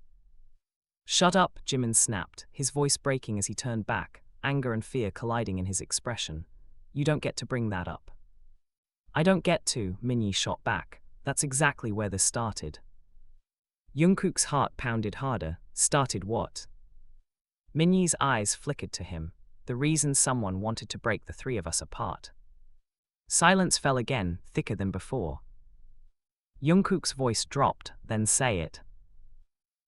Speaker 1: Shut up, Jimin snapped, his voice breaking as he turned back, anger and fear colliding in his expression. You don't get to bring that up. I don't get to, Minnie shot back. That's exactly where this started. Jungkook's heart pounded harder. Started what? Minnie's eyes flickered to him. The reason someone wanted to break the three of us apart. Silence fell again, thicker than before. Jungkook's voice dropped, then say it.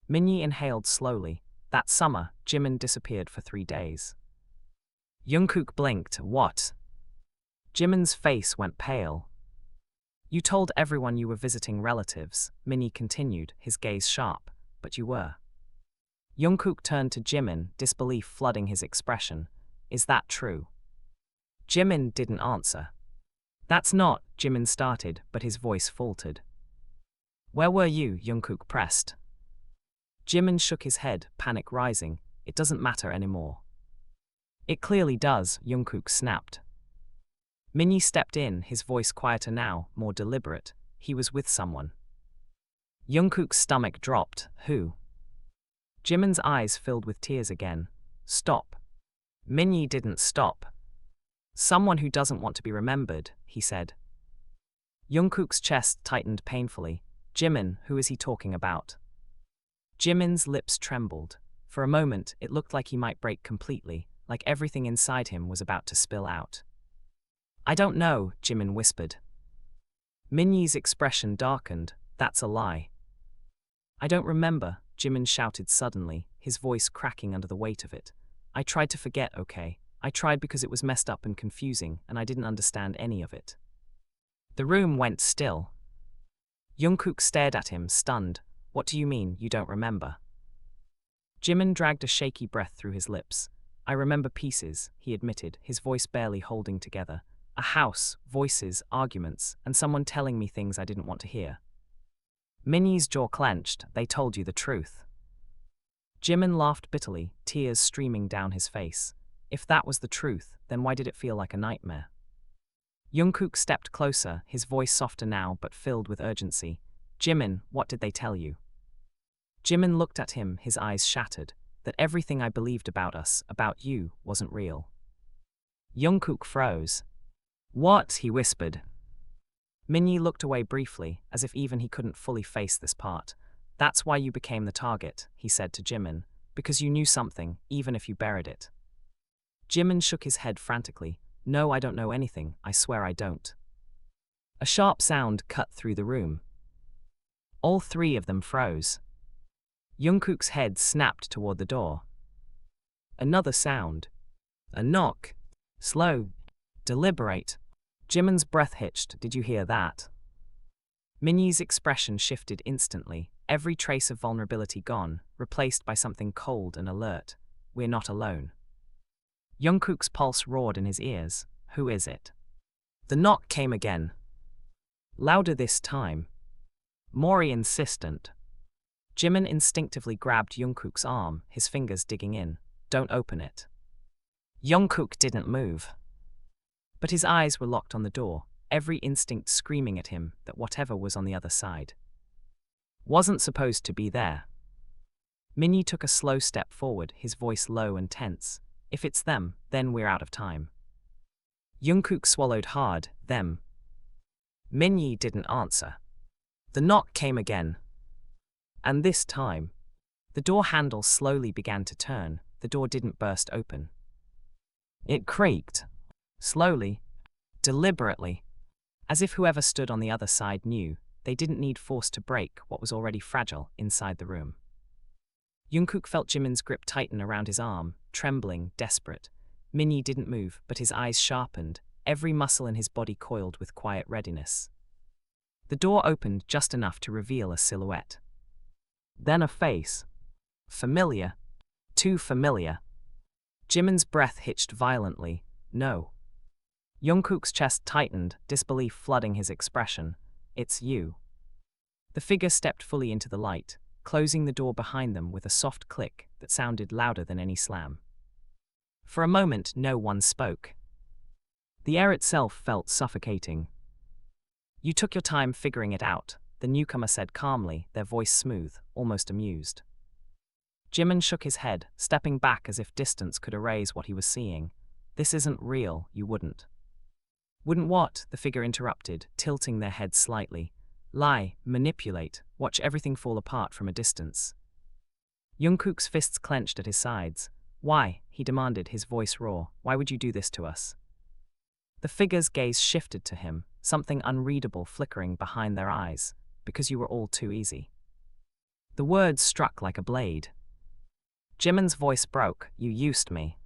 Speaker 1: Minnie inhaled slowly. That summer, Jimin disappeared for 3 days. Jungkook blinked. What? Jimin's face went pale. You told everyone you were visiting relatives, Minnie continued, his gaze sharp. But you were. Jungkook turned to Jimin, disbelief flooding his expression. Is that true? Jimin didn't answer. That's not, Jimin started, but his voice faltered. Where were you? Jungkook pressed. Jimin shook his head, panic rising. It doesn't matter anymore. It clearly does, Jungkook snapped. Minnie stepped in, his voice quieter now, more deliberate. He was with someone. Jungkook's stomach dropped. Who? Jimin's eyes filled with tears again. Stop. Minnie didn't stop. Someone who doesn't want to be remembered, he said. Jungkook's chest tightened painfully. Jimin, who is he talking about? Jimin's lips trembled. For a moment, it looked like he might break completely, like everything inside him was about to spill out. I don't know, Jimin whispered. Minnie's expression darkened. That's a lie. I don't remember, Jimin shouted suddenly, his voice cracking under the weight of it. I tried to forget, okay? I tried because it was messed up and confusing, and I didn't understand any of it. The room went still. Jungkook stared at him, stunned. What do you mean, you don't remember? Jimin dragged a shaky breath through his lips. I remember pieces, he admitted, his voice barely holding together. A house, voices, arguments, and someone telling me things I didn't want to hear. Minnie's jaw clenched. They told you the truth. Jimin laughed bitterly, tears streaming down his face. If that was the truth, then why did it feel like a nightmare? Jungkook stepped closer, his voice softer now but filled with urgency. Jimin, what did they tell you? Jimin looked at him, his eyes shattered. That everything I believed about us, about you, wasn't real. Jungkook froze. What? He whispered. Minyi looked away briefly, as if even he couldn't fully face this part. That's why you became the target, he said to Jimin, because you knew something, even if you buried it. Jimin shook his head frantically. No, I don't know anything, I swear I don't. A sharp sound cut through the room. All three of them froze. Jungkook's head snapped toward the door. Another sound. A knock. Slow. Deliberate. Jimin's breath hitched. Did you hear that? Minyi's expression shifted instantly, every trace of vulnerability gone, replaced by something cold and alert. We're not alone. Jungkook's pulse roared in his ears. Who is it? The knock came again. Louder this time. More insistent. Jimin instinctively grabbed Jungkook's arm, his fingers digging in. Don't open it. Jungkook didn't move. But his eyes were locked on the door, every instinct screaming at him that whatever was on the other side wasn't supposed to be there. Minyi took a slow step forward, his voice low and tense. If it's them, then we're out of time. Jungkook swallowed hard. Them. Minyi didn't answer. The knock came again. And this time, the door handle slowly began to turn. The door didn't burst open. It creaked. Slowly. Deliberately. As if whoever stood on the other side knew they didn't need force to break what was already fragile inside the room. Jungkook felt Jimin's grip tighten around his arm, trembling, desperate. Minyi didn't move, but his eyes sharpened, every muscle in his body coiled with quiet readiness. The door opened just enough to reveal a silhouette. Then a face. Familiar. Too familiar. Jimin's breath hitched violently. No. Jungkook's chest tightened, disbelief flooding his expression. It's you. The figure stepped fully into the light, closing the door behind them with a soft click that sounded louder than any slam. For a moment, no one spoke. The air itself felt suffocating. You took your time figuring it out, the newcomer said calmly, their voice smooth, almost amused. Jimin shook his head, stepping back as if distance could erase what he was seeing. This isn't real, you wouldn't. Wouldn't what? The figure interrupted, tilting their heads slightly. Lie, manipulate, watch everything fall apart from a distance. Jungkook's fists clenched at his sides. Why? He demanded, his voice raw. Why would you do this to us? The figure's gaze shifted to him, something unreadable flickering behind their eyes. Because you were all too easy. The words struck like a blade. Jimin's voice broke. You used me.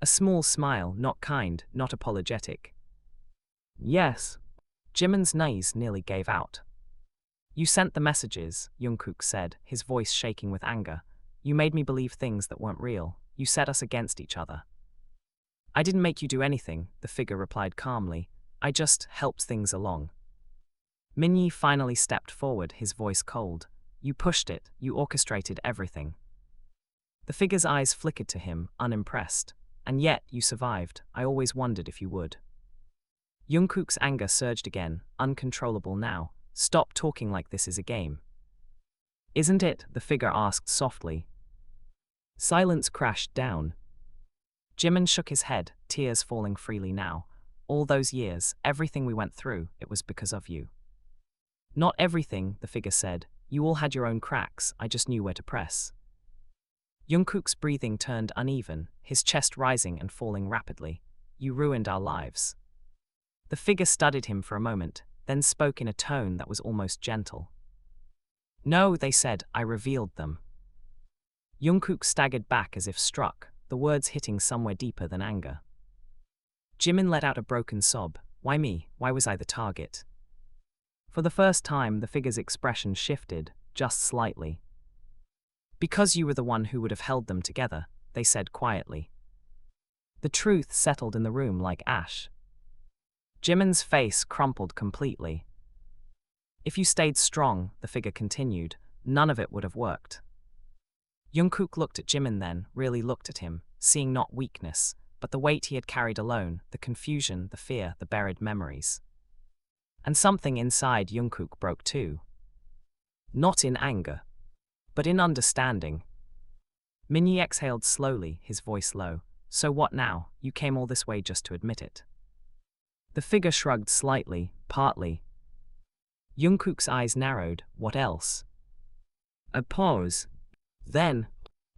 Speaker 1: A small smile, not kind, not apologetic. Yes. Jimin's knees nearly gave out. You sent the messages, Jungkook said, his voice shaking with anger. You made me believe things that weren't real. You set us against each other. I didn't make you do anything, the figure replied calmly. I just helped things along. Minyi finally stepped forward, his voice cold. You pushed it, you orchestrated everything. The figure's eyes flickered to him, unimpressed. And yet, you survived. I always wondered if you would. Jungkook's anger surged again, uncontrollable now. Stop talking like this is a game. Isn't it? The figure asked softly. Silence crashed down. Jimin shook his head, tears falling freely now. All those years, everything we went through, it was because of you. Not everything, the figure said. You all had your own cracks, I just knew where to press. Jungkook's breathing turned uneven, his chest rising and falling rapidly. You ruined our lives. The figure studied him for a moment, then spoke in a tone that was almost gentle. No, they said, I revealed them. Jungkook staggered back as if struck, the words hitting somewhere deeper than anger. Jimin let out a broken sob. Why me? Why was I the target? For the first time, the figure's expression shifted, just slightly. Because you were the one who would have held them together, they said quietly. The truth settled in the room like ash. Jimin's face crumpled completely. If you stayed strong, the figure continued, none of it would have worked. Jungkook looked at Jimin then, really looked at him, seeing not weakness, but the weight he had carried alone, the confusion, the fear, the buried memories. And something inside Jungkook broke too. Not in anger, but in understanding. Minnie exhaled slowly, his voice low. So what now? You came all this way just to admit it. The figure shrugged slightly, partly. Jungkook's eyes narrowed. What else? A pause. Then,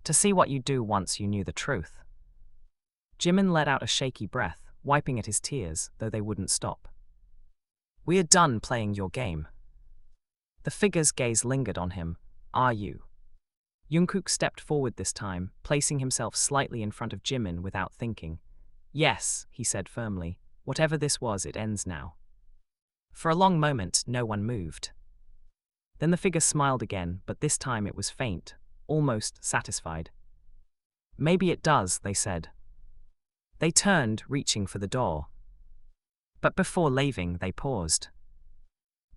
Speaker 1: to see what you'd do once you knew the truth. Jimin let out a shaky breath, wiping at his tears, though they wouldn't stop. We are done playing your game. The figure's gaze lingered on him. Are you? Jungkook stepped forward this time, placing himself slightly in front of Jimin without thinking. Yes, he said firmly. Whatever this was, it ends now. For a long moment, no one moved. Then the figure smiled again, but this time it was faint, almost satisfied. Maybe it does, they said. They turned, reaching for the door. But before leaving, they paused.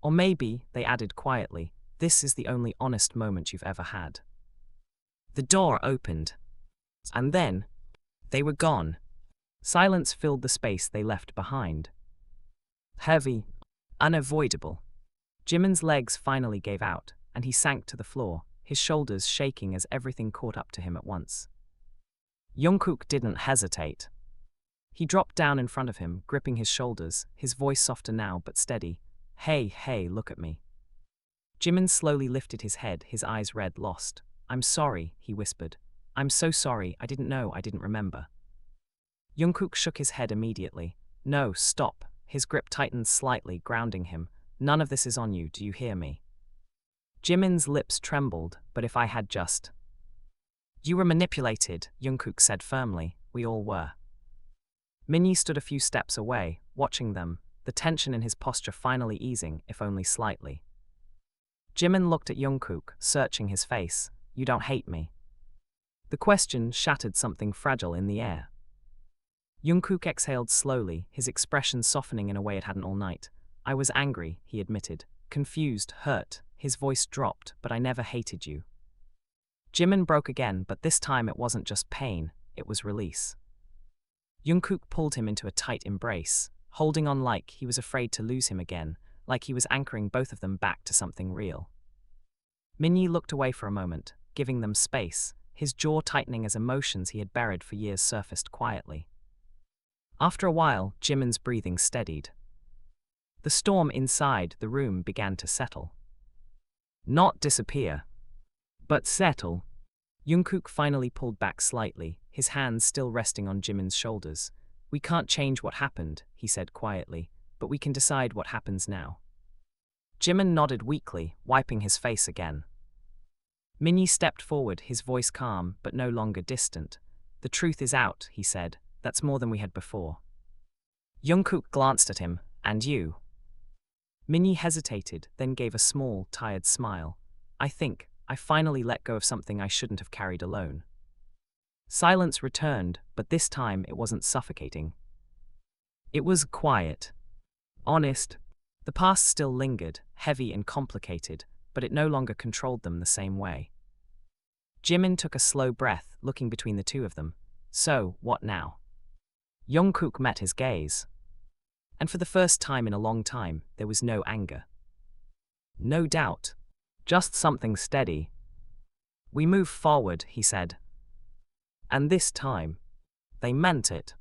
Speaker 1: Or maybe, they added quietly, this is the only honest moment you've ever had. The door opened. And then, they were gone. Silence filled the space they left behind. Heavy, unavoidable. Jimin's legs finally gave out, and he sank to the floor, his shoulders shaking as everything caught up to him at once. Jungkook didn't hesitate. He dropped down in front of him, gripping his shoulders, his voice softer now but steady. Hey, look at me. Jimin slowly lifted his head, his eyes red, lost. I'm sorry, he whispered. I'm so sorry, I didn't know, I didn't remember. Jungkook shook his head immediately. No, stop. His grip tightened slightly, grounding him. None of this is on you, do you hear me? Jimin's lips trembled, but if I had just... You were manipulated, Jungkook said firmly. We all were. Minnie stood a few steps away, watching them, the tension in his posture finally easing, if only slightly. Jimin looked at Jungkook, searching his face. You don't hate me. The question shattered something fragile in the air. Jungkook exhaled slowly, his expression softening in a way it hadn't all night. I was angry, he admitted. Confused, hurt. His voice dropped, but I never hated you. Jimin broke again, but this time it wasn't just pain, it was release. Jungkook pulled him into a tight embrace, holding on like he was afraid to lose him again, like he was anchoring both of them back to something real. Minnie looked away for a moment, giving them space, his jaw tightening as emotions he had buried for years surfaced quietly. After a while, Jimin's breathing steadied. The storm inside the room began to settle. Not disappear, but settle. Jungkook finally pulled back slightly, his hands still resting on Jimin's shoulders. We can't change what happened, he said quietly, but we can decide what happens now. Jimin nodded weakly, wiping his face again. Minnie stepped forward, his voice calm, but no longer distant. The truth is out, he said. That's more than we had before. Jungkook glanced at him. And you? Minnie hesitated, then gave a small, tired smile. I think I finally let go of something I shouldn't have carried alone. Silence returned, but this time it wasn't suffocating. It was quiet. Honest. The past still lingered, heavy and complicated, but it no longer controlled them the same way. Jimin took a slow breath, looking between the two of them. So, what now? Jungkook met his gaze. And for the first time in a long time, there was no anger. No doubt. Just something steady. We move forward, he said. And this time, they meant it.